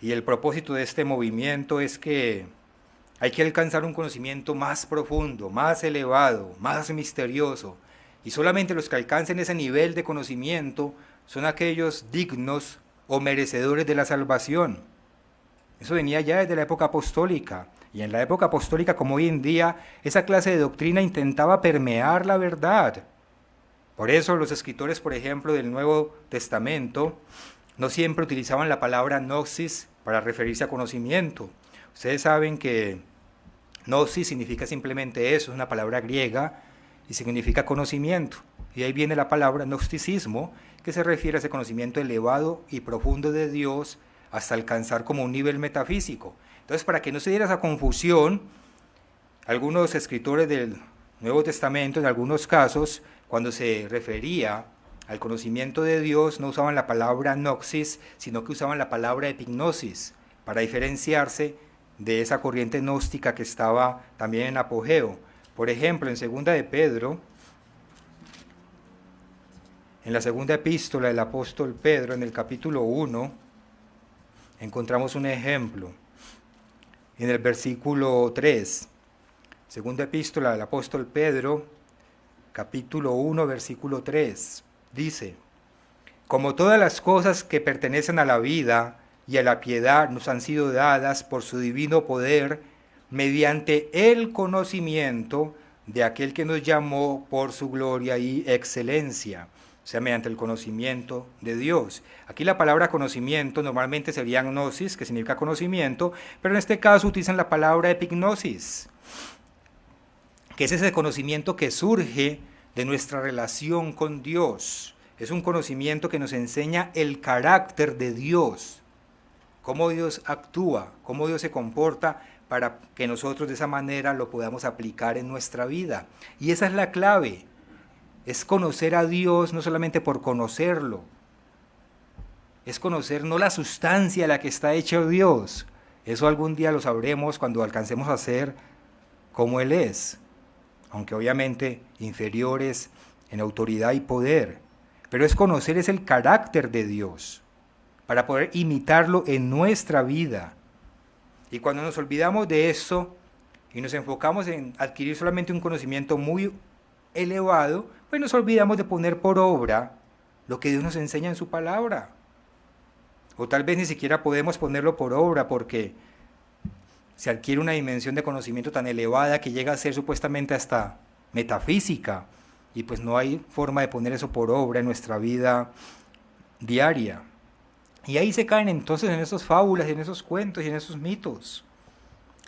Y el propósito de este movimiento es que hay que alcanzar un conocimiento más profundo, más elevado, más misterioso. Y solamente los que alcancen ese nivel de conocimiento son aquellos dignos o merecedores de la salvación. Eso venía ya desde la época apostólica. Y en la época apostólica, como hoy en día, esa clase de doctrina intentaba permear la verdad. Por eso los escritores, por ejemplo, del Nuevo Testamento, no siempre utilizaban la palabra gnosis para referirse a conocimiento. Ustedes saben que gnosis significa simplemente eso, es una palabra griega y significa conocimiento. Y ahí viene la palabra gnosticismo, que se refiere a ese conocimiento elevado y profundo de Dios hasta alcanzar como un nivel metafísico. Entonces, para que no se diera esa confusión, algunos escritores del Nuevo Testamento, en algunos casos, cuando se refería al conocimiento de Dios, no usaban la palabra gnosis, sino que usaban la palabra epignosis, para diferenciarse de esa corriente gnóstica que estaba también en apogeo. Por ejemplo, en segunda de Pedro, en la segunda epístola del apóstol Pedro, en el capítulo 1, encontramos un ejemplo. En el versículo 3, segunda epístola del apóstol Pedro, capítulo 1, versículo 3, dice: como todas las cosas que pertenecen a la vida y a la piedad nos han sido dadas por su divino poder, mediante el conocimiento de aquel que nos llamó por su gloria y excelencia, o sea, mediante el conocimiento de Dios. Aquí la palabra conocimiento normalmente sería gnosis, que significa conocimiento, pero en este caso utilizan la palabra epignosis, que es ese conocimiento que surge de nuestra relación con Dios. Es un conocimiento que nos enseña el carácter de Dios, cómo Dios actúa, cómo Dios se comporta, para que nosotros de esa manera lo podamos aplicar en nuestra vida. Y esa es la clave, es conocer a Dios no solamente por conocerlo, es conocer no la sustancia a la que está hecho Dios, eso algún día lo sabremos cuando alcancemos a ser como Él es, aunque obviamente inferiores en autoridad y poder, pero es conocer es el carácter de Dios, para poder imitarlo en nuestra vida. Y cuando nos olvidamos de eso y nos enfocamos en adquirir solamente un conocimiento muy elevado, pues nos olvidamos de poner por obra lo que Dios nos enseña en su palabra. O tal vez ni siquiera podemos ponerlo por obra porque se adquiere una dimensión de conocimiento tan elevada que llega a ser supuestamente hasta metafísica, y pues no hay forma de poner eso por obra en nuestra vida diaria. Y ahí se caen entonces en esas fábulas, en esos cuentos y en esos mitos.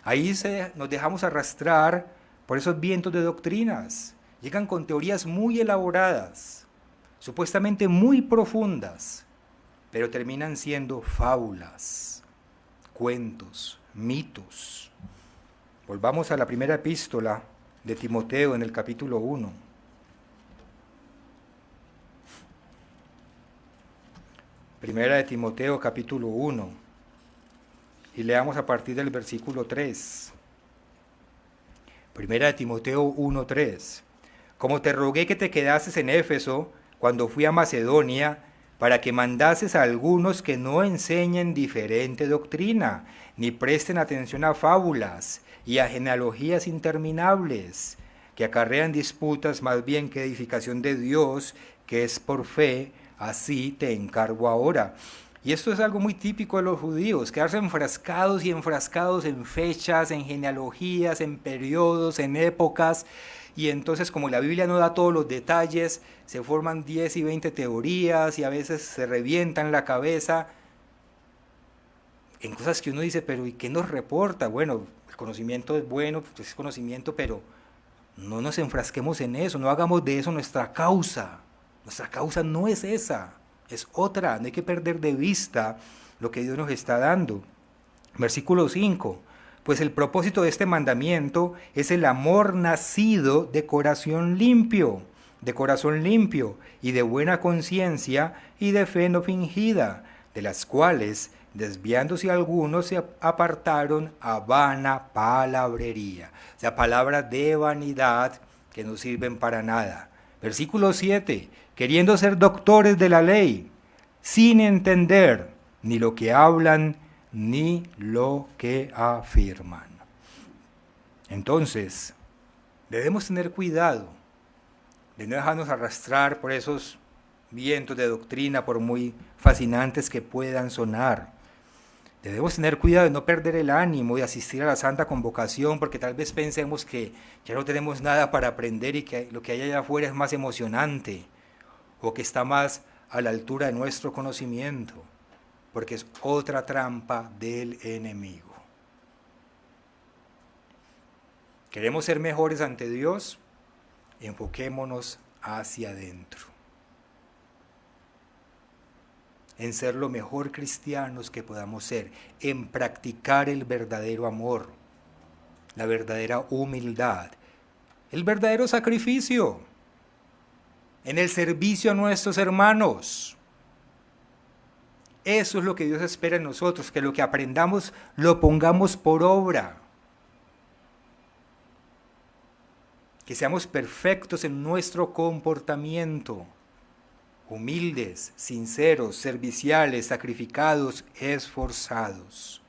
Ahí nos dejamos arrastrar por esos vientos de doctrinas. Llegan con teorías muy elaboradas, supuestamente muy profundas, pero terminan siendo fábulas. cuentos, mitos. Volvamos a la primera epístola de Timoteo en el capítulo 1. Primera de Timoteo capítulo 1. Y leamos a partir del versículo 3. Primera de Timoteo 1:3. Como te rogué que te quedases en Éfeso cuando fui a Macedonia, para que mandases a algunos que no enseñen diferente doctrina, ni presten atención a fábulas y a genealogías interminables, que acarrean disputas más bien que edificación de Dios, que es por fe, así te encargo ahora. Y esto es algo muy típico de los judíos, quedarse enfrascados y enfrascados en fechas, en genealogías, en periodos, en épocas. Y entonces, como la Biblia no da todos los detalles, se forman 10 y 20 teorías y a veces se revientan la cabeza en cosas que uno dice, pero ¿y qué nos reporta? Bueno, el conocimiento es bueno, pues es conocimiento, pero no nos enfrasquemos en eso, no hagamos de eso nuestra causa. Nuestra causa no es esa, es otra. No hay que perder de vista lo que Dios nos está dando. Versículo 5. Pues el propósito de este mandamiento es el amor nacido de corazón limpio y de buena conciencia y de fe no fingida, de las cuales, desviándose algunos, se apartaron a vana palabrería. O sea, palabras de vanidad que no sirven para nada. Versículo 7. Queriendo ser doctores de la ley, sin entender ni lo que hablan ni lo que afirman. Entonces, debemos tener cuidado de no dejarnos arrastrar por esos vientos de doctrina, por muy fascinantes que puedan sonar. Debemos tener cuidado de no perder el ánimo de asistir a la Santa Convocación, porque tal vez pensemos que ya no tenemos nada para aprender y que lo que hay allá afuera es más emocionante, o que está más a la altura de nuestro conocimiento, porque es otra trampa del enemigo. ¿Queremos ser mejores ante Dios? Enfoquémonos hacia adentro, en ser lo mejor cristianos que podamos ser, en practicar el verdadero amor, la verdadera humildad, el verdadero sacrificio, en el servicio a nuestros hermanos. Eso es lo que Dios espera en nosotros, que lo que aprendamos lo pongamos por obra. Que seamos perfectos en nuestro comportamiento, humildes, sinceros, serviciales, sacrificados, esforzados.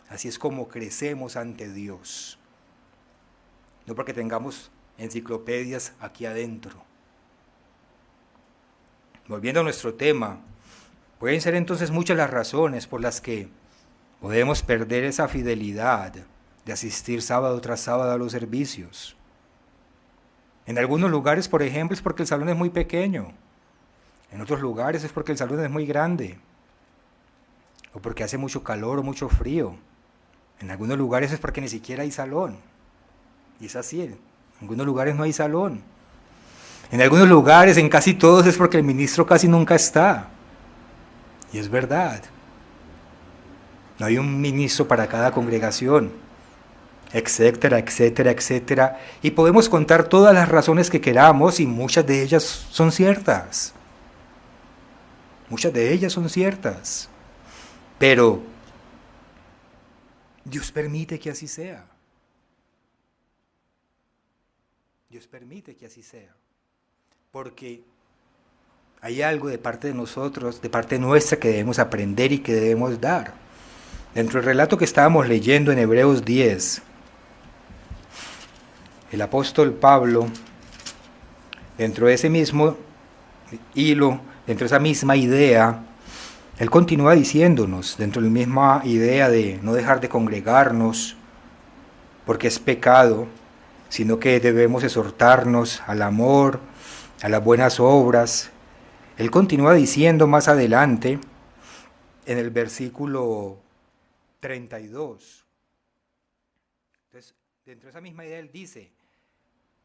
Así es como crecemos ante Dios. No porque tengamos enciclopedias aquí adentro. Volviendo a nuestro tema, pueden ser entonces muchas las razones por las que podemos perder esa fidelidad de asistir sábado tras sábado a los servicios. En algunos lugares, por ejemplo, es porque el salón es muy pequeño. En otros lugares es porque el salón es muy grande. O porque hace mucho calor o mucho frío. En algunos lugares es porque ni siquiera hay salón. Y es así. En algunos lugares no hay salón. En algunos lugares, en casi todos, es porque el ministro casi nunca está. Y es verdad. No hay un ministro para cada congregación, etcétera, etcétera, etcétera. Y podemos contar todas las razones que queramos y muchas de ellas son ciertas. Muchas de ellas son ciertas. Pero Dios permite que así sea. Dios permite que así sea. Porque hay algo de parte de nosotros, de parte nuestra, que debemos aprender y que debemos dar. Dentro del relato que estábamos leyendo en Hebreos 10, el apóstol Pablo, dentro de ese mismo hilo, dentro de esa misma idea, él continúa diciéndonos, dentro de la misma idea de no dejar de congregarnos, porque es pecado, sino que debemos exhortarnos al amor, a las buenas obras. Él continúa diciendo más adelante, en el versículo 32. Entonces, dentro de esa misma idea él dice,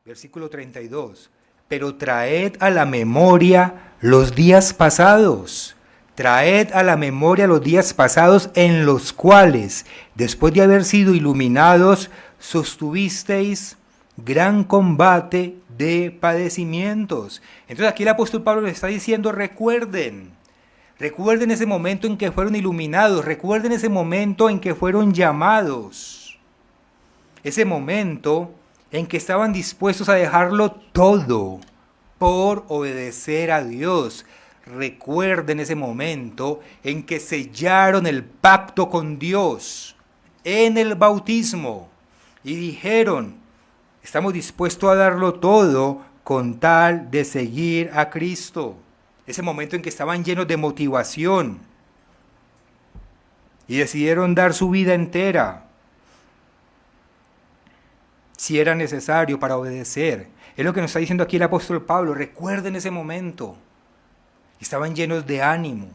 versículo 32, pero traed a la memoria los días pasados, Traed a la memoria los días pasados en los cuales, después de haber sido iluminados, sostuvisteis gran combate de padecimientos. Entonces aquí el apóstol Pablo les está diciendo, recuerden ese momento en que fueron iluminados, recuerden ese momento en que fueron llamados, ese momento en que estaban dispuestos a dejarlo todo por obedecer a Dios. Recuerden ese momento en que sellaron el pacto con Dios en el bautismo y dijeron, estamos dispuestos a darlo todo con tal de seguir a Cristo. Ese momento en que estaban llenos de motivación y decidieron dar su vida entera si era necesario para obedecer. Es lo que nos está diciendo aquí el apóstol Pablo. Recuerden ese momento. Estaban llenos de ánimo.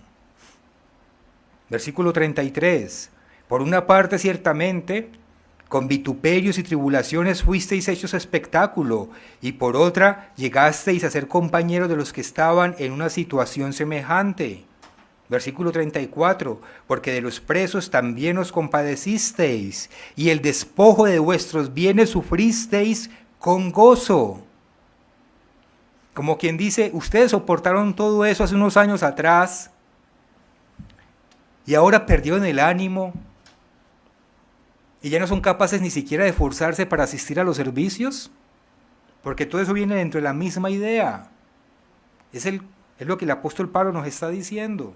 Versículo 33. Por una parte, ciertamente, con vituperios y tribulaciones fuisteis hechos espectáculo, y por otra, llegasteis a ser compañeros de los que estaban en una situación semejante. Versículo 34. Porque de los presos también os compadecisteis, y el despojo de vuestros bienes sufristeis con gozo. Como quien dice, ustedes soportaron todo eso hace unos años atrás y ahora perdieron el ánimo y ya no son capaces ni siquiera de esforzarse para asistir a los servicios, porque todo eso viene dentro de la misma idea. Es lo que el apóstol Pablo nos está diciendo.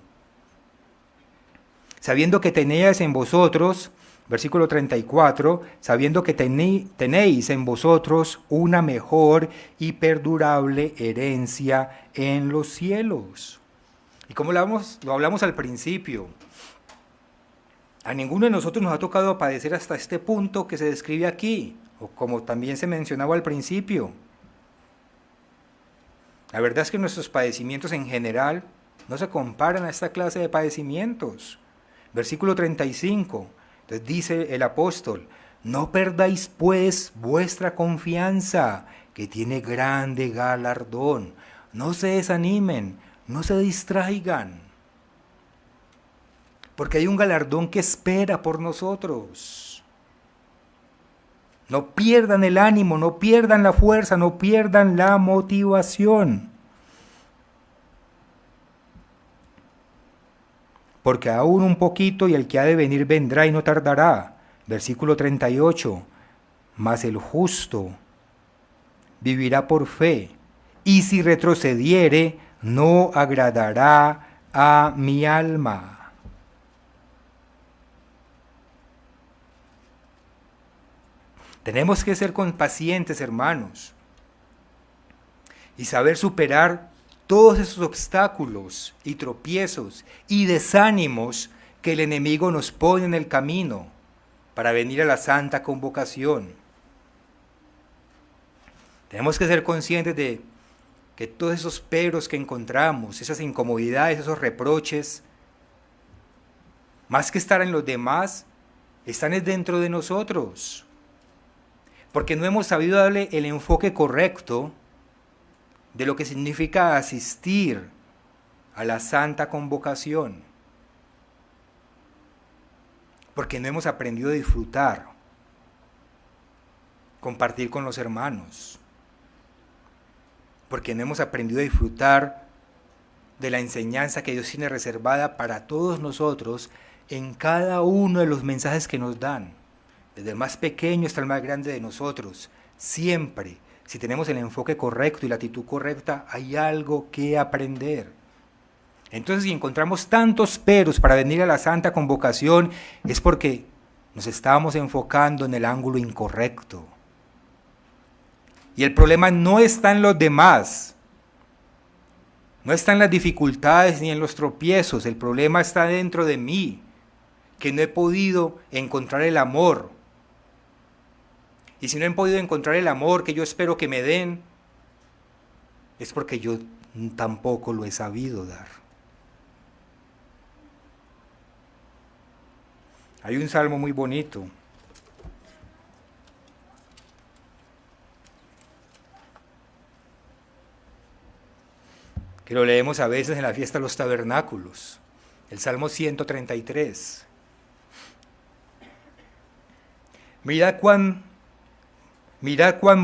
Sabiendo que tenéis en vosotros, versículo 34, sabiendo que tenéis en vosotros una mejor y perdurable herencia en los cielos. Y como lo hablamos al principio, a ninguno de nosotros nos ha tocado padecer hasta este punto que se describe aquí, o como también se mencionaba al principio. La verdad es que nuestros padecimientos en general no se comparan a esta clase de padecimientos. Versículo 35. Entonces dice el apóstol, no perdáis pues vuestra confianza, que tiene grande galardón. No se desanimen, no se distraigan, porque hay un galardón que espera por nosotros. No pierdan el ánimo, no pierdan la fuerza, no pierdan la motivación. Porque aún un poquito y el que ha de venir vendrá y no tardará. Versículo 38. Mas el justo vivirá por fe, y si retrocediere, no agradará a mi alma. Tenemos que ser pacientes, hermanos, y saber superar todos esos obstáculos y tropiezos y desánimos que el enemigo nos pone en el camino para venir a la santa convocación. Tenemos que ser conscientes de que todos esos peros que encontramos, esas incomodidades, esos reproches, más que estar en los demás, están dentro de nosotros. Porque no hemos sabido darle el enfoque correcto de lo que significa asistir a la santa convocación. Porque no hemos aprendido a disfrutar, compartir con los hermanos. Porque no hemos aprendido a disfrutar de la enseñanza que Dios tiene reservada para todos nosotros en cada uno de los mensajes que nos dan. Desde el más pequeño hasta el más grande de nosotros. Siempre, si tenemos el enfoque correcto y la actitud correcta, hay algo que aprender. Entonces, si encontramos tantos peros para venir a la santa convocación, es porque nos estábamos enfocando en el ángulo incorrecto. Y el problema no está en los demás, no está en las dificultades ni en los tropiezos, el problema está dentro de mí, que no he podido encontrar el amor. Y si no he podido encontrar el amor que yo espero que me den, es porque yo tampoco lo he sabido dar. Hay un salmo muy bonito que lo leemos a veces en la fiesta de los tabernáculos. el Salmo 133. Mirad cuán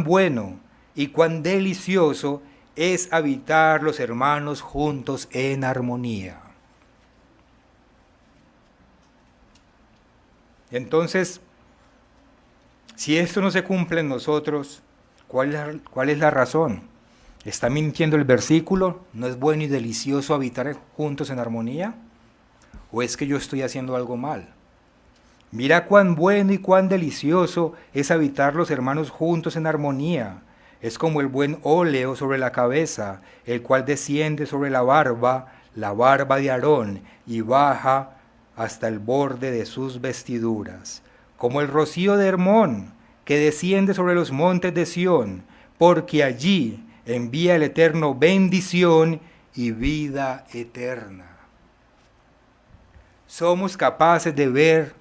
bueno y cuán delicioso es habitar los hermanos juntos en armonía. Entonces, si esto no se cumple en nosotros, ¿cuál es la razón? ¿Está mintiendo el versículo? ¿No es bueno y delicioso habitar juntos en armonía? ¿O es que yo estoy haciendo algo mal? Mira cuán bueno y cuán delicioso es habitar los hermanos juntos en armonía. Es como el buen óleo sobre la cabeza, el cual desciende sobre la barba de Aarón, y baja hasta el borde de sus vestiduras. Como el rocío de Hermón, que desciende sobre los montes de Sión, porque allí envía el Eterno bendición y vida eterna. Somos capaces de ver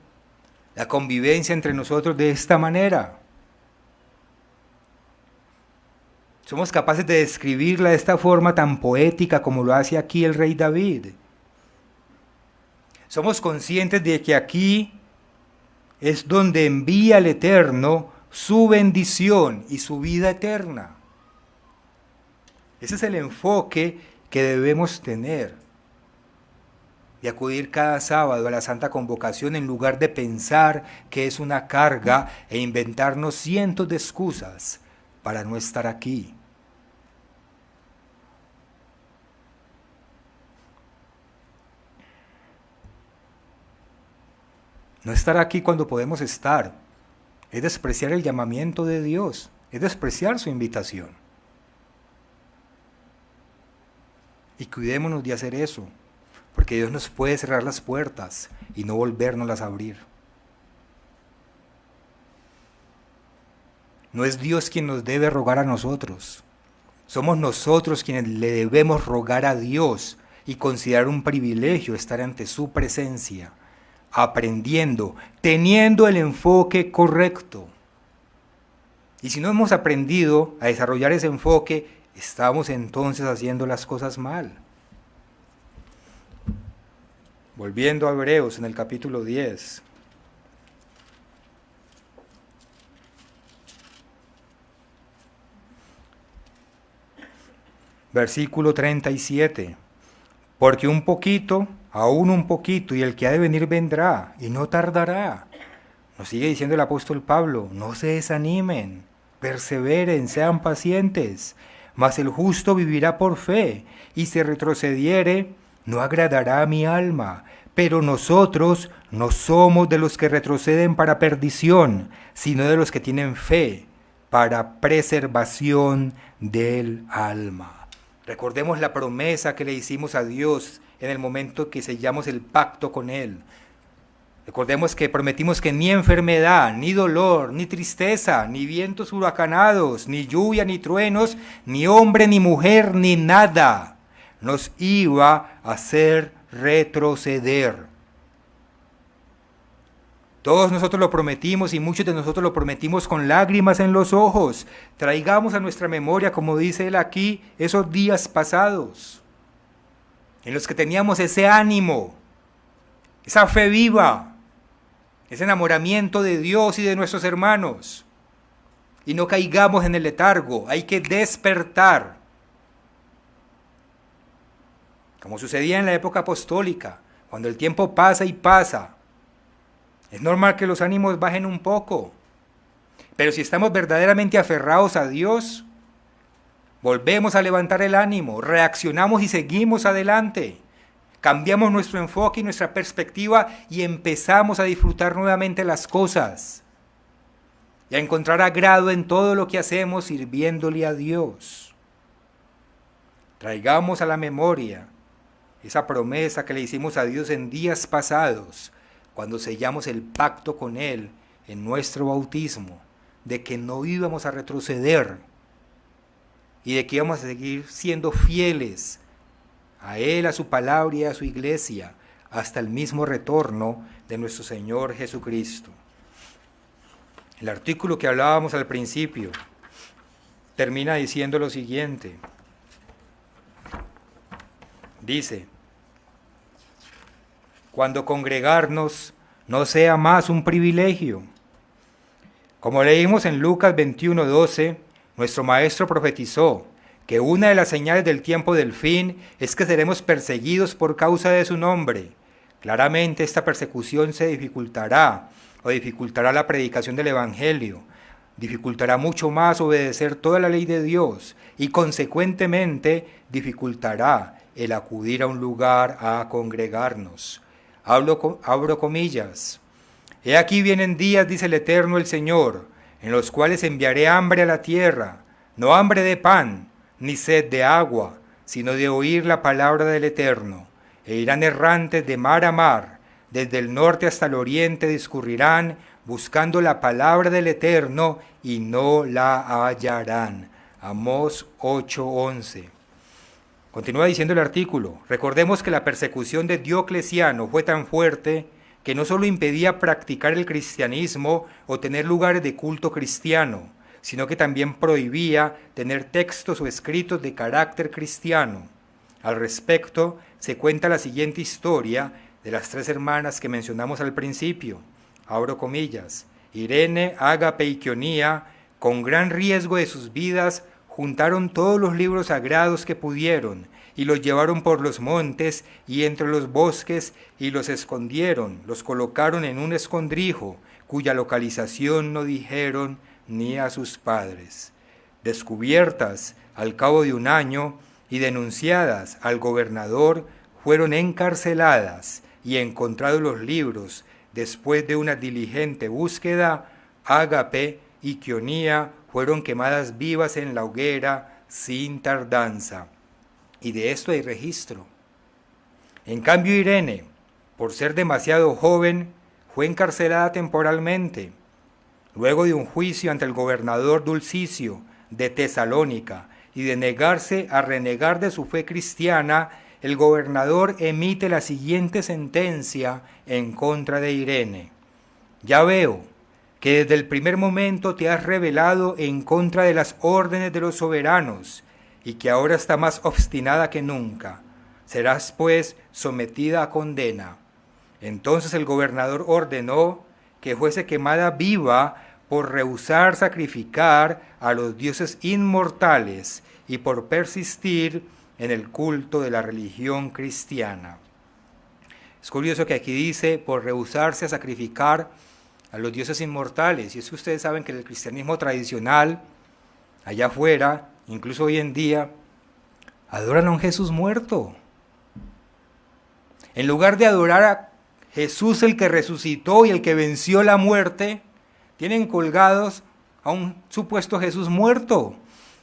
la convivencia entre nosotros de esta manera. Somos capaces de describirla de esta forma tan poética como lo hace aquí el rey David. Somos conscientes de que aquí es donde envía el Eterno su bendición y su vida eterna. Ese es el enfoque que debemos tener, de acudir cada sábado a la Santa Convocación en lugar de pensar que es una carga e inventarnos cientos de excusas para no estar aquí. No estar aquí cuando podemos estar es despreciar el llamamiento de Dios, es despreciar su invitación. Y cuidémonos de hacer eso, porque Dios nos puede cerrar las puertas y no volvérnoslas a abrir. No es Dios quien nos debe rogar a nosotros. Somos nosotros quienes le debemos rogar a Dios y considerar un privilegio estar ante su presencia, aprendiendo, teniendo el enfoque correcto. Y si no hemos aprendido a desarrollar ese enfoque, estamos entonces haciendo las cosas mal. Volviendo a Hebreos en el capítulo 10. Versículo 37. Porque un poquito, aún un poquito, y el que ha de venir vendrá, y no tardará. Nos sigue diciendo el apóstol Pablo, no se desanimen, perseveren, sean pacientes, mas el justo vivirá por fe, y si retrocediere, no agradará a mi alma. Pero nosotros no somos de los que retroceden para perdición, sino de los que tienen fe para preservación del alma. Recordemos la promesa que le hicimos a Dios en el momento que sellamos el pacto con Él. Recordemos que prometimos que ni enfermedad, ni dolor, ni tristeza, ni vientos huracanados, ni lluvia, ni truenos, ni hombre, ni mujer, ni nada nos iba a hacer retroceder. Todos nosotros lo prometimos y muchos de nosotros lo prometimos con lágrimas en los ojos. Traigamos a nuestra memoria, como dice él aquí, esos días pasados, en los que teníamos ese ánimo, esa fe viva, ese enamoramiento de Dios y de nuestros hermanos. Y no caigamos en el letargo, hay que despertar. Como sucedía en la época apostólica, cuando el tiempo pasa y pasa, es normal que los ánimos bajen un poco, pero si estamos verdaderamente aferrados a Dios, volvemos a levantar el ánimo, reaccionamos y seguimos adelante. Cambiamos nuestro enfoque y nuestra perspectiva y empezamos a disfrutar nuevamente las cosas y a encontrar agrado en todo lo que hacemos sirviéndole a Dios. Traigamos a la memoria esa promesa que le hicimos a Dios en días pasados, cuando sellamos el pacto con Él en nuestro bautismo, de que no íbamos a retroceder y de que íbamos a seguir siendo fieles a Él, a su palabra y a su iglesia, hasta el mismo retorno de nuestro Señor Jesucristo. El artículo que hablábamos al principio termina diciendo lo siguiente. Dice, cuando congregarnos no sea más un privilegio. Como leímos en Lucas 21:12, nuestro maestro profetizó que una de las señales del tiempo del fin es que seremos perseguidos por causa de su nombre. Claramente esta persecución se dificultará la predicación del Evangelio, dificultará mucho más obedecer toda la ley de Dios y consecuentemente dificultará el acudir a un lugar a congregarnos. Abro comillas. He aquí vienen días, dice el Eterno el Señor, en los cuales enviaré hambre a la tierra, no hambre de pan, ni sed de agua, sino de oír la palabra del Eterno. E irán errantes de mar a mar, desde el norte hasta el oriente discurrirán, buscando la palabra del Eterno, y no la hallarán. Amós 8:11. Continúa diciendo el artículo: recordemos que la persecución de Diocleciano fue tan fuerte que no solo impedía practicar el cristianismo o tener lugares de culto cristiano, sino que también prohibía tener textos o escritos de carácter cristiano. Al respecto, se cuenta la siguiente historia de las 3 hermanas que mencionamos al principio. Abro comillas. Irene, Ágape y Quionía, con gran riesgo de sus vidas, juntaron todos los libros sagrados que pudieron y los llevaron por los montes y entre los bosques y los escondieron, los colocaron en un escondrijo, cuya localización no dijeron ni a sus padres. Descubiertas al cabo de un año y denunciadas al gobernador, fueron encarceladas y encontrados los libros. Después de una diligente búsqueda, Ágape y Quionía fueron quemadas vivas en la hoguera sin tardanza. Y de esto hay registro. En cambio, Irene, por ser demasiado joven, fue encarcelada temporalmente. Luego de un juicio ante el gobernador Dulcicio de Tesalónica y de negarse a renegar de su fe cristiana, el gobernador emite la siguiente sentencia en contra de Irene. Ya veo que desde el primer momento te has rebelado en contra de las órdenes de los soberanos y que ahora está más obstinada que nunca. Serás pues sometida a condena. Entonces el gobernador ordenó que fuese quemada viva por rehusar sacrificar a los dioses inmortales y por persistir en el culto de la religión cristiana. Es curioso que aquí dice por rehusarse a sacrificar a los dioses inmortales, y es que ustedes saben que el cristianismo tradicional, allá afuera, incluso hoy en día, adoran a un Jesús muerto. En lugar de adorar a Jesús el que resucitó y el que venció la muerte, tienen colgados a un supuesto Jesús muerto.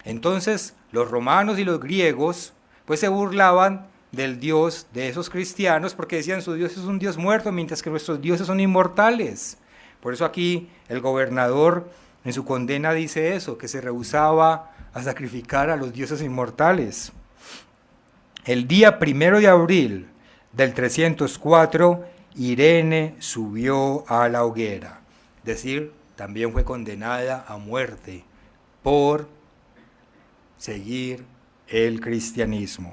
Entonces los romanos y los griegos pues se burlaban del Dios de esos cristianos porque decían su Dios es un Dios muerto mientras que nuestros dioses son inmortales. Por eso aquí el gobernador en su condena dice eso, que se rehusaba a sacrificar a los dioses inmortales. El día 1 de abril del 304, Irene subió a la hoguera, es decir, también fue condenada a muerte por seguir el cristianismo.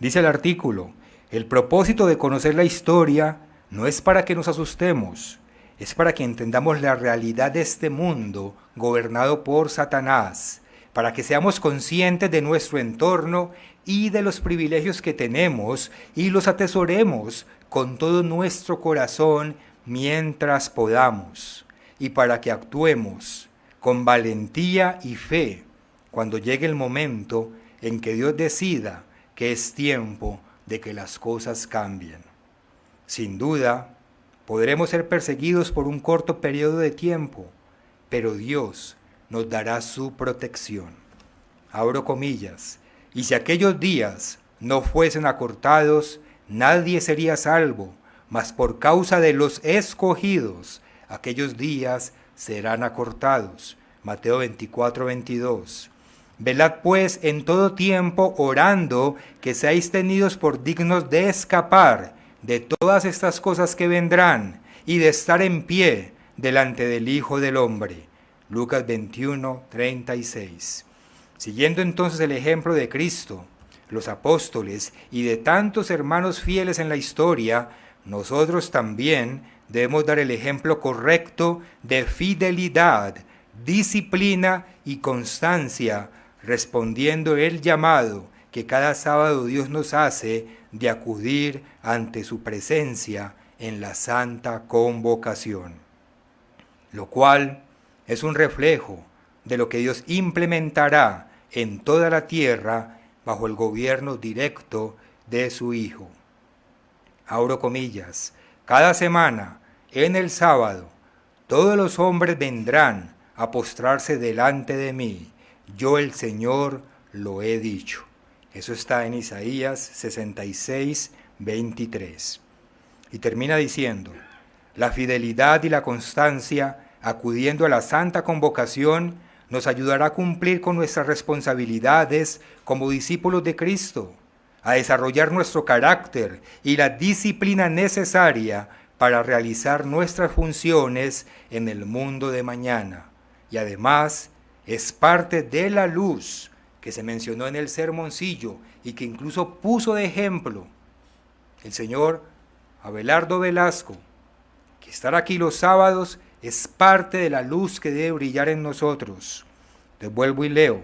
Dice el artículo, el propósito de conocer la historia no es para que nos asustemos, es para que entendamos la realidad de este mundo gobernado por Satanás, para que seamos conscientes de nuestro entorno y de los privilegios que tenemos y los atesoremos con todo nuestro corazón mientras podamos, y para que actuemos con valentía y fe cuando llegue el momento en que Dios decida que es tiempo de que las cosas cambien. Sin duda, podremos ser perseguidos por un corto periodo de tiempo, pero Dios nos dará su protección. Abro comillas, y si aquellos días no fuesen acortados, nadie sería salvo, mas por causa de los escogidos, aquellos días serán acortados. Mateo 24:22. Velad pues en todo tiempo orando que seáis tenidos por dignos de escapar de todas estas cosas que vendrán y de estar en pie delante del Hijo del Hombre. Lucas 21:36. Siguiendo entonces el ejemplo de Cristo, los apóstoles y de tantos hermanos fieles en la historia, nosotros también debemos dar el ejemplo correcto de fidelidad, disciplina y constancia, respondiendo el llamado que cada sábado Dios nos hace de acudir ante su presencia en la santa convocación, lo cual es un reflejo de lo que Dios implementará en toda la tierra bajo el gobierno directo de su Hijo. Abro comillas, cada semana, en el sábado, todos los hombres vendrán a postrarse delante de mí. Yo el Señor lo he dicho. Eso está en Isaías 66, 23. Y termina diciendo, la fidelidad y la constancia, acudiendo a la santa convocación, nos ayudará a cumplir con nuestras responsabilidades como discípulos de Cristo, a desarrollar nuestro carácter y la disciplina necesaria para realizar nuestras funciones en el mundo de mañana. Y además es parte de la luz que se mencionó en el sermoncillo y que incluso puso de ejemplo el señor Abelardo Velasco, que estar aquí los sábados es parte de la luz que debe brillar en nosotros. Les vuelvo y leo.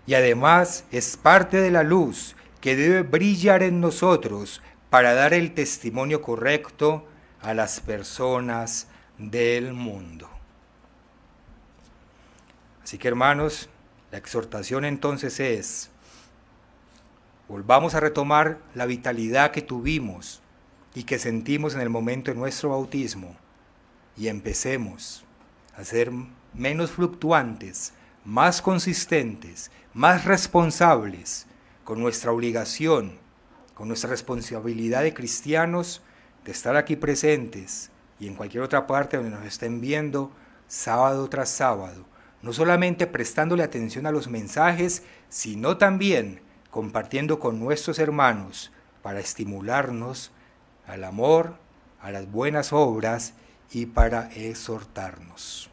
Y además es parte de la luz que debe brillar en nosotros para dar el testimonio correcto a las personas del mundo. Así que hermanos, la exhortación entonces es, volvamos a retomar la vitalidad que tuvimos y que sentimos en el momento de nuestro bautismo y empecemos a ser menos fluctuantes, más consistentes, más responsables con nuestra obligación, con nuestra responsabilidad de cristianos de estar aquí presentes y en cualquier otra parte donde nos estén viendo sábado tras sábado, no solamente prestándole atención a los mensajes, sino también compartiendo con nuestros hermanos para estimularnos al amor, a las buenas obras y para exhortarnos.